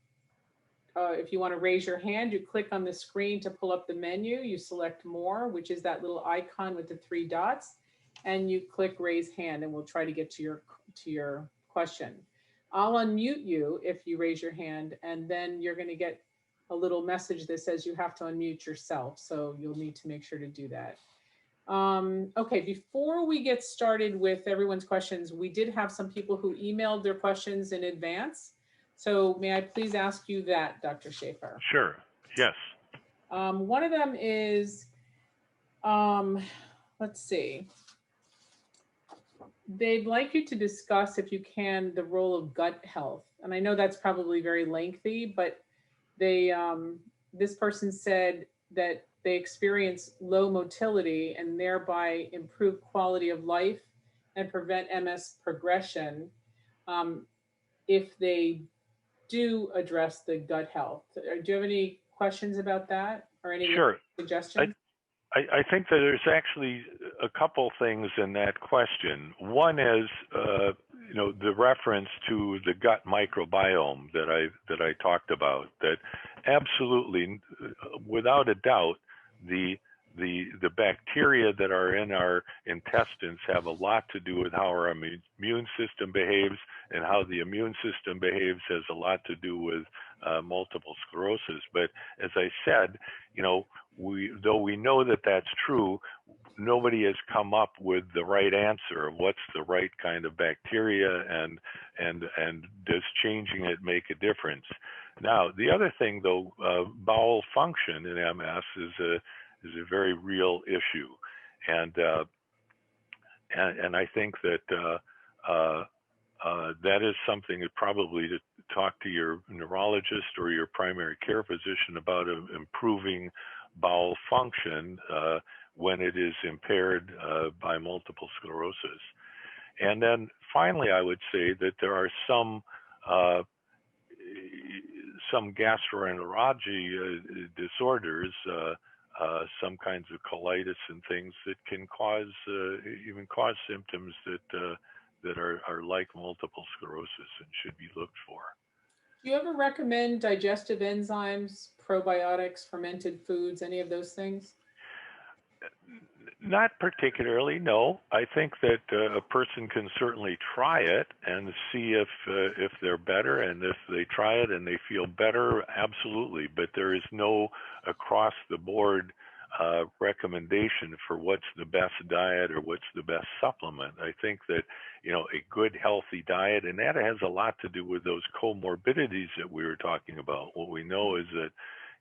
if you want to raise your hand, you click on the screen to pull up the menu. You select more, which is that little icon with the 3 dots, and you click raise hand, and we'll try to get to your question. I'll unmute you if you raise your hand, and then you're going to get a little message that says you have to unmute yourself. So you'll need to make sure to do that. Okay, before we get started with everyone's questions, we did have some people who emailed their questions in advance. So may I please ask you that, Dr. Schafer? Sure, yes. One of them is, let's see. They'd like you to discuss, if you can, the role of gut health. And I know that's probably very lengthy, but they, this person said that they experience low motility and thereby improve quality of life and prevent MS progression if they do address the gut health. Do you have any questions about that or any suggestions? I think that there's actually a couple things in that question. One is, you know, the reference to the gut microbiome that I talked about. That absolutely, without a doubt, the bacteria that are in our intestines have a lot to do with how our immune system behaves, and how the immune system behaves has a lot to do with multiple sclerosis. But as I said, you know, though we know that that's true, nobody has come up with the right answer of what's the right kind of bacteria, and does changing it make a difference. Now, the other thing, though, bowel function in MS is a very real issue, and I think that that is something that probably to talk to your neurologist or your primary care physician about improving bowel function when it is impaired by multiple sclerosis. And then finally, I would say that there are some gastroenterology disorders, some kinds of colitis and things that can cause even cause symptoms that are like multiple sclerosis and should be looked for. Do you ever recommend digestive enzymes, probiotics, fermented foods, any of those things? Not particularly, no. I think that a person can certainly try it and see if they're better, and if they try it and they feel better, absolutely. But there is no across the board recommendation for what's the best diet or what's the best supplement. I think that, you know, a good healthy diet, and that has a lot to do with those comorbidities that we were talking about. What we know is that,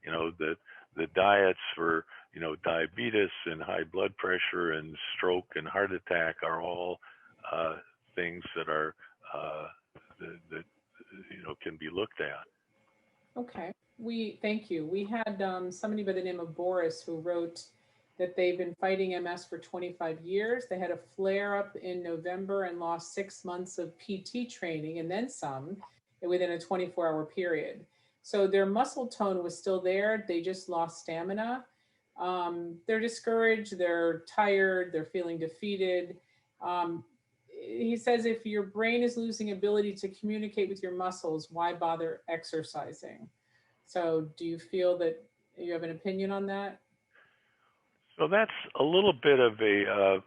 you know, that the diets for, you know, diabetes and high blood pressure and stroke and heart attack are all things that are that you know, can be looked at. Okay, thank you. We had somebody by the name of Boris who wrote that they've been fighting MS for 25 years. They had a flare up in November and lost 6 months of PT training and then some within a 24-hour period. So their muscle tone was still there. They just lost stamina. They're discouraged, they're tired, they're feeling defeated. He says, if your brain is losing ability to communicate with your muscles, why bother exercising? So do you feel that you have an opinion on that? So that's a little bit of a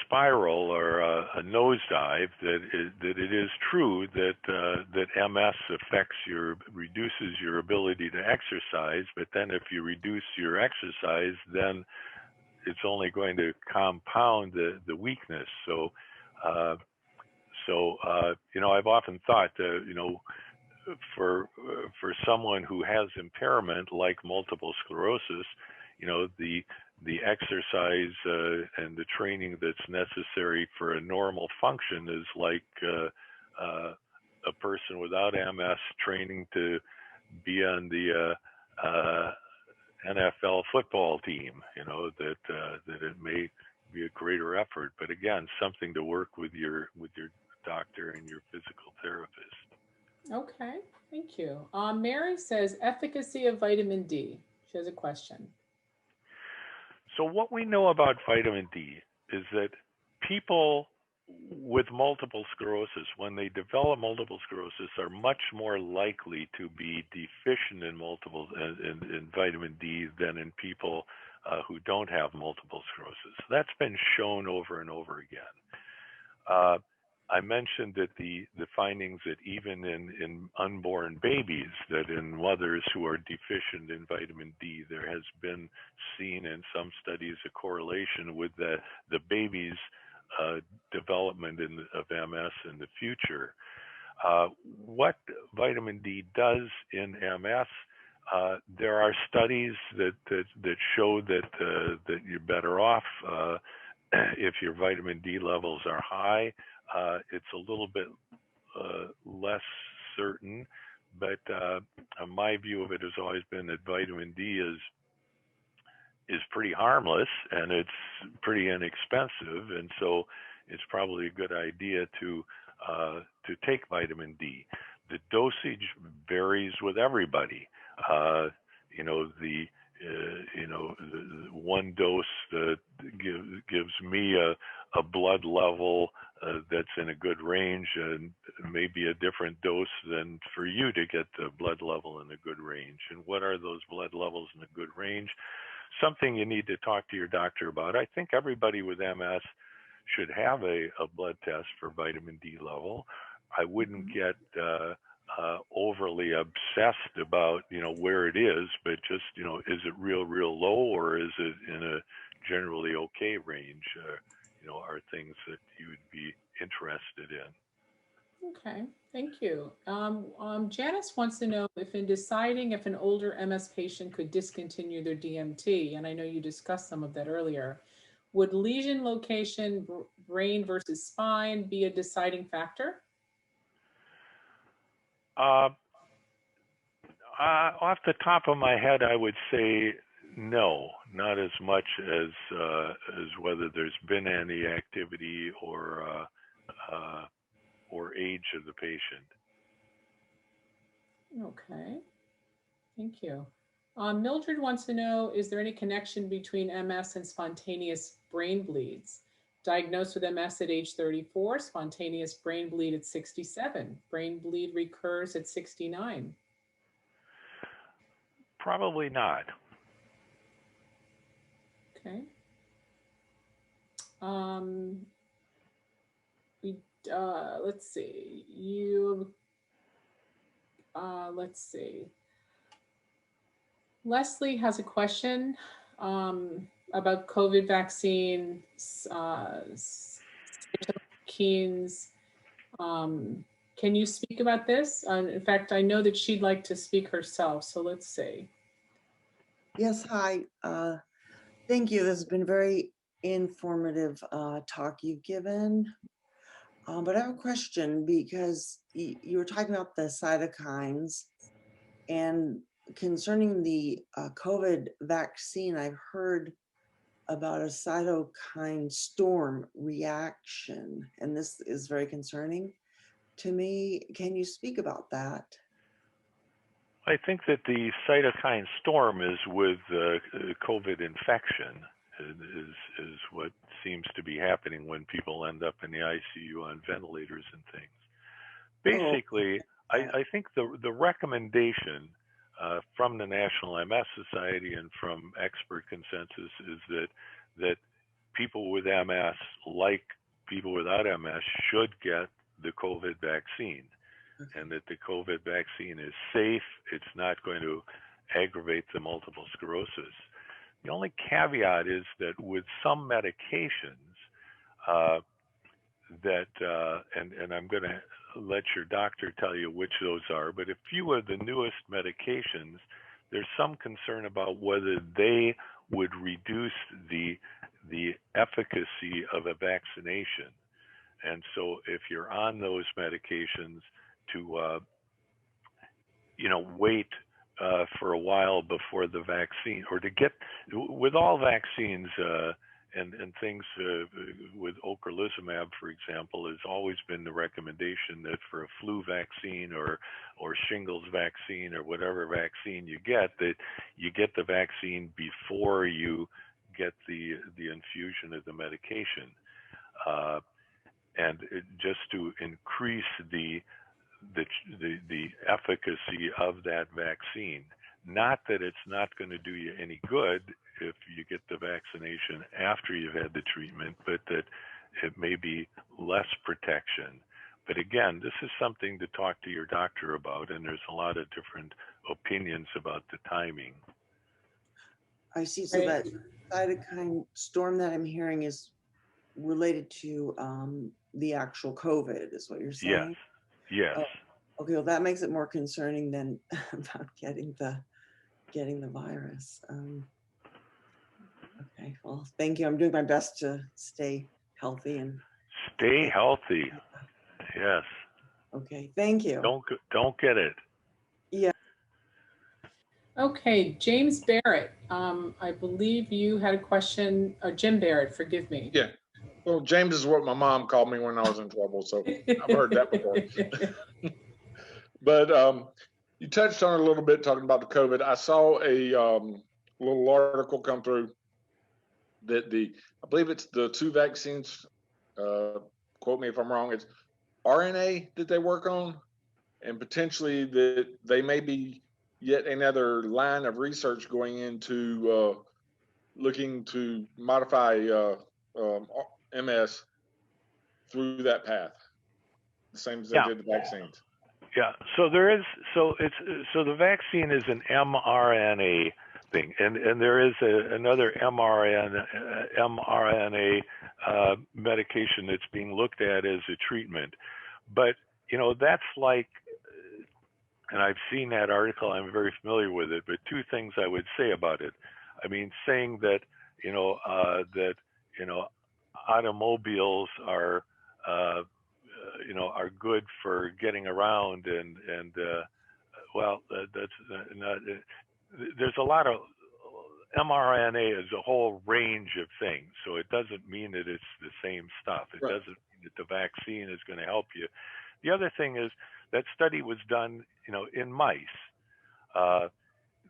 spiral or a nosedive. That it is true that MS reduces your ability to exercise, but then if you reduce your exercise, then it's only going to compound the weakness. So you know, I've often thought you know, for someone who has impairment like multiple sclerosis, you know, the the exercise and the training that's necessary for a normal function is like a person without MS training to be on the NFL football team. You know, that it may be a greater effort, but again, something to work with your doctor and your physical therapist. Okay, thank you. Mary says efficacy of vitamin D. She has a question. So what we know about vitamin D is that people with multiple sclerosis, when they develop multiple sclerosis, are much more likely to be deficient in vitamin D than in people who don't have multiple sclerosis. That's been shown over and over again. I mentioned that the findings that even in unborn babies, that in mothers who are deficient in vitamin D, there has been seen in some studies a correlation with the baby's development of MS in the future. What vitamin D does in MS, there are studies that show that you're better off if your vitamin D levels are high. It's a little bit less certain, but my view of it has always been that vitamin D is pretty harmless and it's pretty inexpensive, and so it's probably a good idea to take vitamin D. The dosage varies with everybody. You know, the one dose that gives me a blood level that's in a good range, and maybe a different dose than for you to get the blood level in a good range. And what are those blood levels in a good range? Something you need to talk to your doctor about. I think everybody with MS should have a blood test for vitamin D level. I wouldn't get overly obsessed about, where it is, but just, is it real low, or is it in a generally okay range? Are things that you would be interested in. Okay, thank you. Janice wants to know if in deciding if an older MS patient could discontinue their DMT, and I know you discussed some of that earlier, would lesion location, brain versus spine, be a deciding factor? Off the top of my head, I would say no, not as much as whether there's been any activity or age of the patient. Okay, thank you. Mildred wants to know, is there any connection between MS and spontaneous brain bleeds? Diagnosed with MS at age 34, spontaneous brain bleed at 67. Brain bleed recurs at 69. Probably not. Okay. Let's see. Let's see. Leslie has a question about COVID vaccine, cytokines. Can you speak about this? In fact, I know that she'd like to speak herself, so let's see. Yes, hi. Thank you. This has been a very informative talk you've given. But I have a question, because you were talking about the cytokines, and concerning the COVID vaccine, I've heard about a cytokine storm reaction, and this is very concerning to me. Can you speak about that? I think that the cytokine storm is with COVID infection, is what seems to be happening when people end up in the ICU on ventilators and things. Basically, I think the recommendation from the National MS Society and from expert consensus is that people with MS, like people without MS, should get the COVID vaccine, and that the COVID vaccine is safe. It's not going to aggravate the multiple sclerosis. The only caveat is that with some medications, and I'm going to let your doctor tell you which those are, but a few of the newest medications, there's some concern about whether they would reduce the efficacy of a vaccination. And so if you're on those medications, to wait for a while before the vaccine, or to get, with all vaccines and things with ocrelizumab, for example, has always been the recommendation that for a flu vaccine or shingles vaccine or whatever vaccine you get, that you get the vaccine before you get the infusion of the medication, and just to increase the efficacy of that vaccine. Not that it's not going to do you any good if you get the vaccination after you've had the treatment, but that it may be less protection. But again, this is something to talk to your doctor about, and there's a lot of different opinions about the timing. I see. So that cytokine storm that I'm hearing is related to the actual COVID, is what you're saying? Yes. Oh, okay, well, that makes it more concerning than about getting the virus. Okay, well, thank you. I'm doing my best to stay healthy and stay healthy. Yes. Okay, thank you. Don't get it. Yeah. Okay, James Barrett. I believe you had a question. Jim Barrett, forgive me. Yeah. Well, James is what my mom called me when I was in trouble, so I've heard that before. But you touched on it a little bit talking about the COVID. I saw a little article come through that I believe it's the two vaccines, quote me if I'm wrong, it's RNA that they work on, and potentially that they may be yet another line of research going into looking to modify MS through that path, the same as they did the vaccines. Yeah. So the vaccine is an mRNA thing, and there is another mRNA medication that's being looked at as a treatment. But that's like, and I've seen that article, I'm very familiar with it, but two things I would say about it. I mean, saying that automobiles are good for getting around, and well, that's not. There's a lot of mRNA is a whole range of things, so it doesn't mean that it's the same stuff. It doesn't mean that the vaccine is going to help you. The other thing is that study was done, in mice.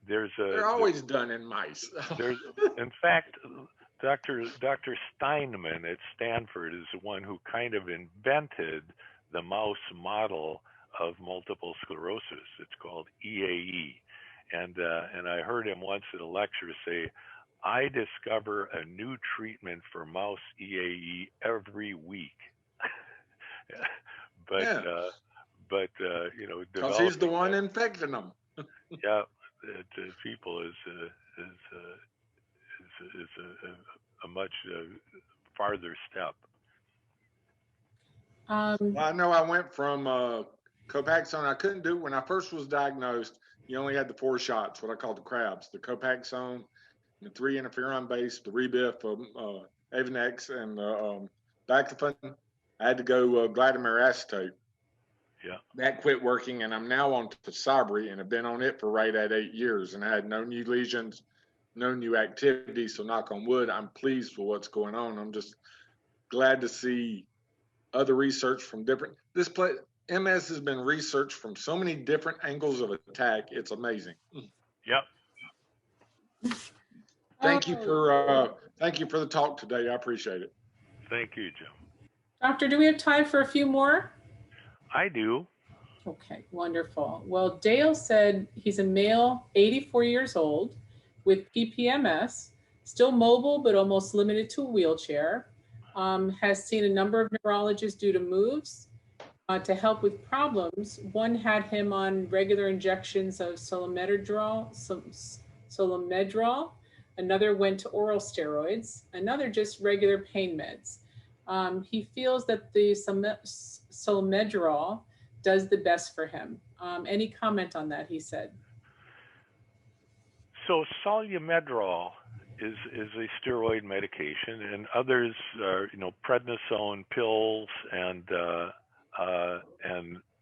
They're always done in mice. In fact, Dr. Steinman at Stanford is the one who kind of invented the mouse model of multiple sclerosis. It's called EAE. And I heard him once at a lecture say, I discover a new treatment for mouse EAE every week. Because he's the one infecting them. Yeah, people is a much farther step. Well, I know I went from Copaxone. I couldn't do, when I first was diagnosed, you only had the 4 shots, what I call the crabs, the Copaxone, the 3 interferon based, the Rebif, Avanex, and Baclofen. I had to go glytamine acetate. Yeah. That quit working, and I'm now on Sabri and have been on it for right at 8 years, and I had no new lesions, no new activity. So knock on wood, I'm pleased with what's going on. I'm just glad to see other research from different. MS has been researched from so many different angles of attack. It's amazing. Yep. Thank you for the talk today. I appreciate it. Thank you, Jim. Doctor, do we have time for a few more? I do. Okay, wonderful. Well, Dale said he's a male, 84 years old, with PPMS, still mobile but almost limited to a wheelchair, has seen a number of neurologists due to moves to help with problems. One had him on regular injections of solomedrol. Another went to oral steroids. Another just regular pain meds. He feels that the solomedrol does the best for him. Any comment on that, he said? So solomedrol is a steroid medication, and others are, prednisone pills and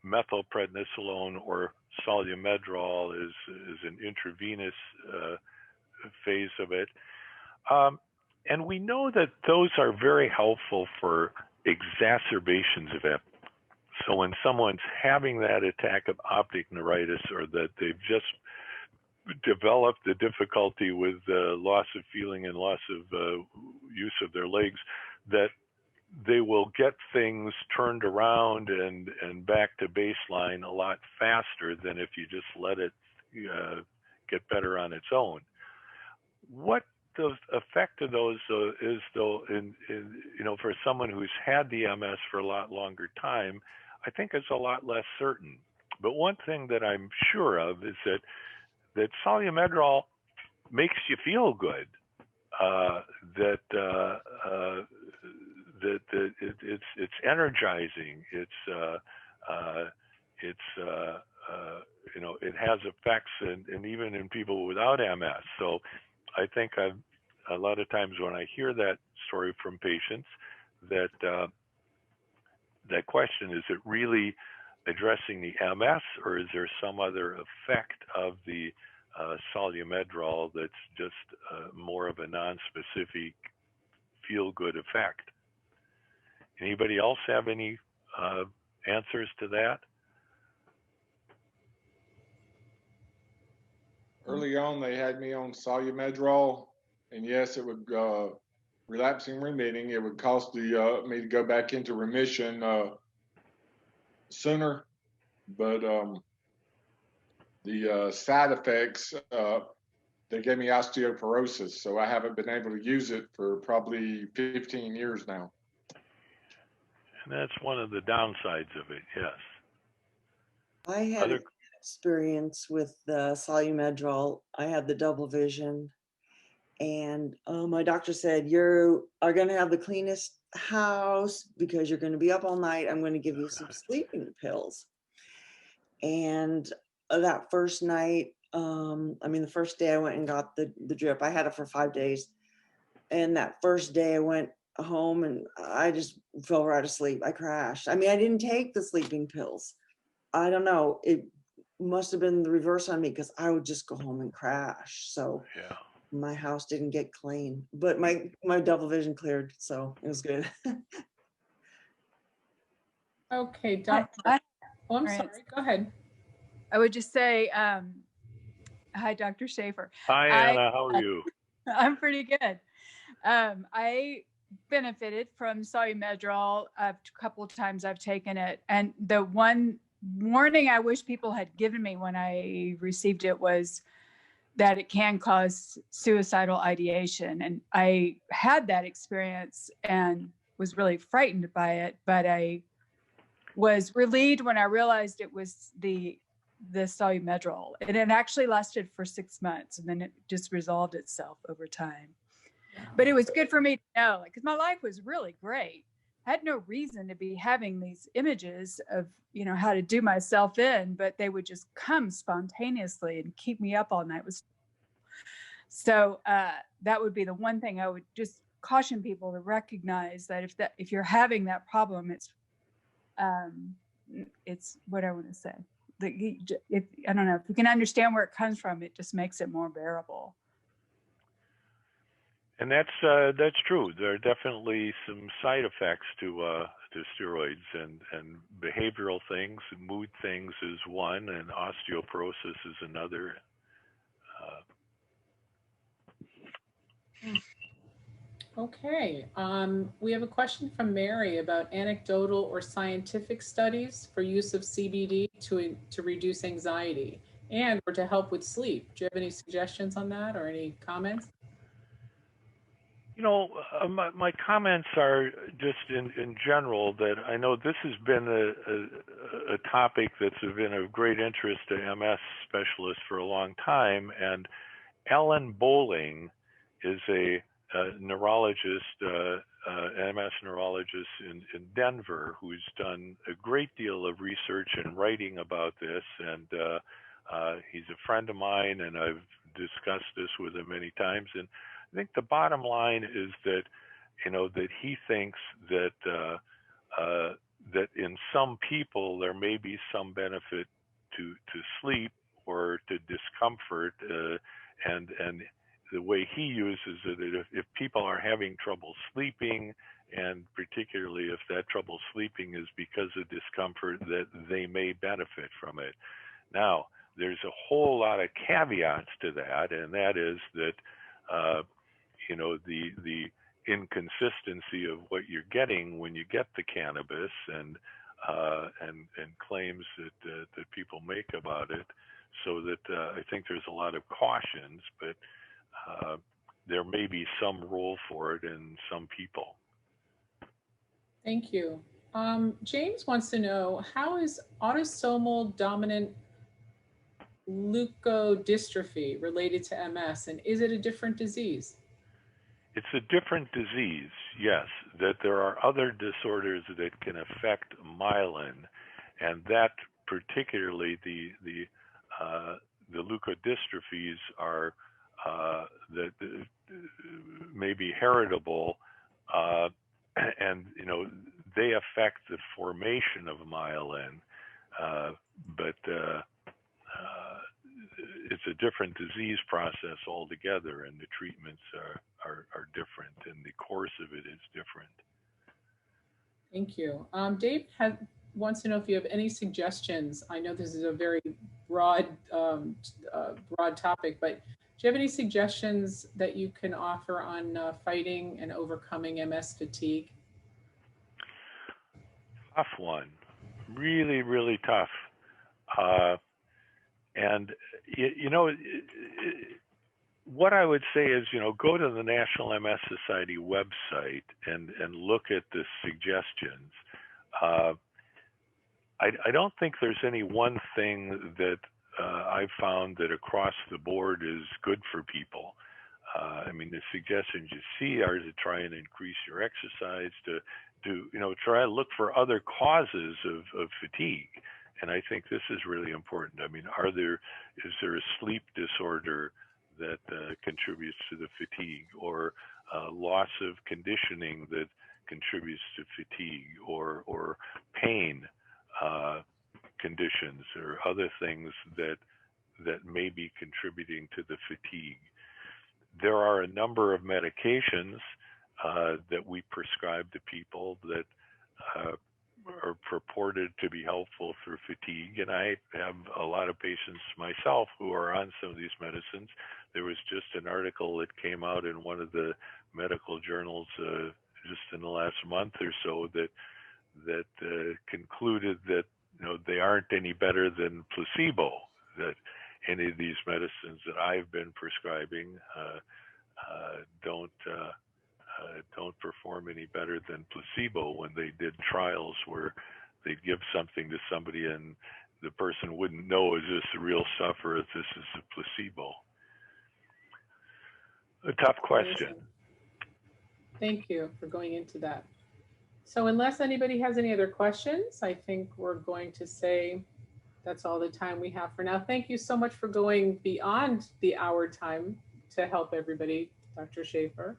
methylprednisolone or solumedrol is an intravenous phase of it. And we know that those are very helpful for exacerbations of it. So when someone's having that attack of optic neuritis, or that they've just developed the difficulty with loss of feeling and loss of use of their legs, that they will get things turned around and back to baseline a lot faster than if you just let it get better on its own. What the effect of those is, though, for someone who's had the MS for a lot longer time, I think it's a lot less certain. But one thing that I'm sure of is that solumedrol makes you feel good. It's energizing. It has effects, and even in people without MS. So I think a lot of times when I hear that story from patients, that question, is it really addressing the MS, or is there some other effect of the solumedrol that's just more of a non-specific feel-good effect? Anybody else have any answers to that? Early on, they had me on solumedrol, and yes, it would relapsing remitting. It would cost me to go back into remission sooner, but the side effects, they gave me osteoporosis, so I haven't been able to use it for probably 15 years now. And that's one of the downsides of it, yes. I had experience with the solumedrol. I had the double vision, and my doctor said, "You are going to have the cleanest house because you're going to be up all night. I'm going to give you some sleeping pills." And that first night, the first day I went and got the drip. I had it for 5 days, and that first day I went home and I just fell right asleep. I crashed. I didn't take the sleeping pills. I don't know. It must have been the reverse on me, because I would just go home and crash. So yeah, my house didn't get clean, but my double vision cleared, so it was good. Okay, Doctor. Oh, I'm sorry. Go ahead. I would just say, hi, Dr. Schafer. Hi, Anna. How are you? I'm pretty good. I benefited from solumedrol a couple of times I've taken it. And the one warning I wish people had given me when I received it was that it can cause suicidal ideation. And I had that experience and was really frightened by it, but I was relieved when I realized it was the solumedrol. And it actually lasted for 6 months, and then it just resolved itself over time. But it was good for me to know, because my life was really great. I had no reason to be having these images of, how to do myself in, but they would just come spontaneously and keep me up all night. So that would be the one thing I would just caution people to recognize, that if you're having that problem, it's what I want to say. I don't know, if you can understand where it comes from, it just makes it more bearable. And that's true. There are definitely some side effects to steroids, and behavioral things, mood things is one, and osteoporosis is another. Okay. We have a question from Mary about anecdotal or scientific studies for use of CBD to reduce anxiety and or to help with sleep. Do you have any suggestions on that, or any comments? My comments are just in general, that I know this has been a topic that's been of great interest to MS specialists for a long time. And Alan Bowling is a neurologist, MS neurologist in Denver, who's done a great deal of research and writing about this. And he's a friend of mine, and I've discussed this with him many times. And think the bottom line is that, that he thinks that that in some people there may be some benefit to sleep or to discomfort, and the way he uses it, if people are having trouble sleeping, and particularly if that trouble sleeping is because of discomfort, that they may benefit from it. Now, there's a whole lot of caveats to that, and that is that the inconsistency of what you're getting when you get the cannabis, and claims that people make about it. So that I think there's a lot of cautions, but there may be some role for it in some people. Thank you. James wants to know, how is autosomal dominant leukodystrophy related to MS, and is it a different disease? It's a different disease, yes, that there are other disorders that can affect myelin, and that particularly the leukodystrophies are that may be heritable, and they affect the formation of myelin, but it's a different disease process altogether, and the treatments are different, and the course of it is different. Thank you. Dave wants to know if you have any suggestions. I know this is a very broad topic, but do you have any suggestions that you can offer on fighting and overcoming MS fatigue? Tough one, really, really tough. And what I would say is, go to the National MS Society website and look at the suggestions. I don't think there's any one thing that I've found that across the board is good for people. I mean, the suggestions you see are to try and increase your exercise, to try to look for other causes of fatigue. And I think this is really important. I mean, is there a sleep disorder that contributes to the fatigue, or loss of conditioning that contributes to fatigue, or pain conditions, or other things that may be contributing to the fatigue? There are a number of medications that we prescribe to people that are purported to be helpful for fatigue. And I have a lot of patients myself who are on some of these medicines. There was just an article that came out in one of the medical journals just in the last month or so that concluded that they aren't any better than placebo, that any of these medicines that I've been prescribing don't perform any better than placebo, when they did trials where they'd give something to somebody and the person wouldn't know, is this the real stuff or if this is a placebo? A tough question. Thank you for going into that. So unless anybody has any other questions, I think we're going to say that's all the time we have for now. Thank you so much for going beyond the hour time to help everybody, Dr. Schafer.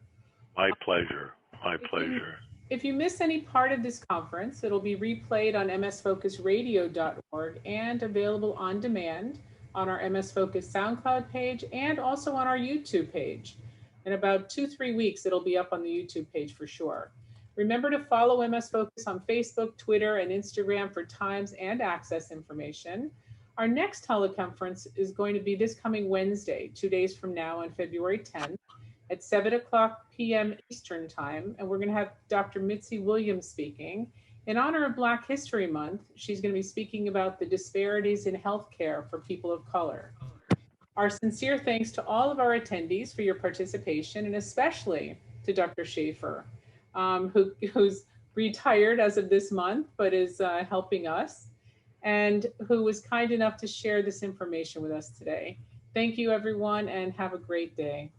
My pleasure. My pleasure. If you miss any part of this conference, it'll be replayed on msfocusradio.org and available on demand on our MS Focus SoundCloud page and also on our YouTube page. In about 2-3 weeks, it'll be up on the YouTube page for sure. Remember to follow MS Focus on Facebook, Twitter, and Instagram for times and access information. Our next teleconference is going to be this coming Wednesday, 2 days from now on February 10th at 7:00 p.m. Eastern Time. And we're going to have Dr. Mitzi Williams speaking. In honor of Black History Month, she's going to be speaking about the disparities in healthcare for people of color. Our sincere thanks to all of our attendees for your participation, and especially to Dr. Schafer, who's retired as of this month, but is helping us, and who was kind enough to share this information with us today. Thank you, everyone, and have a great day.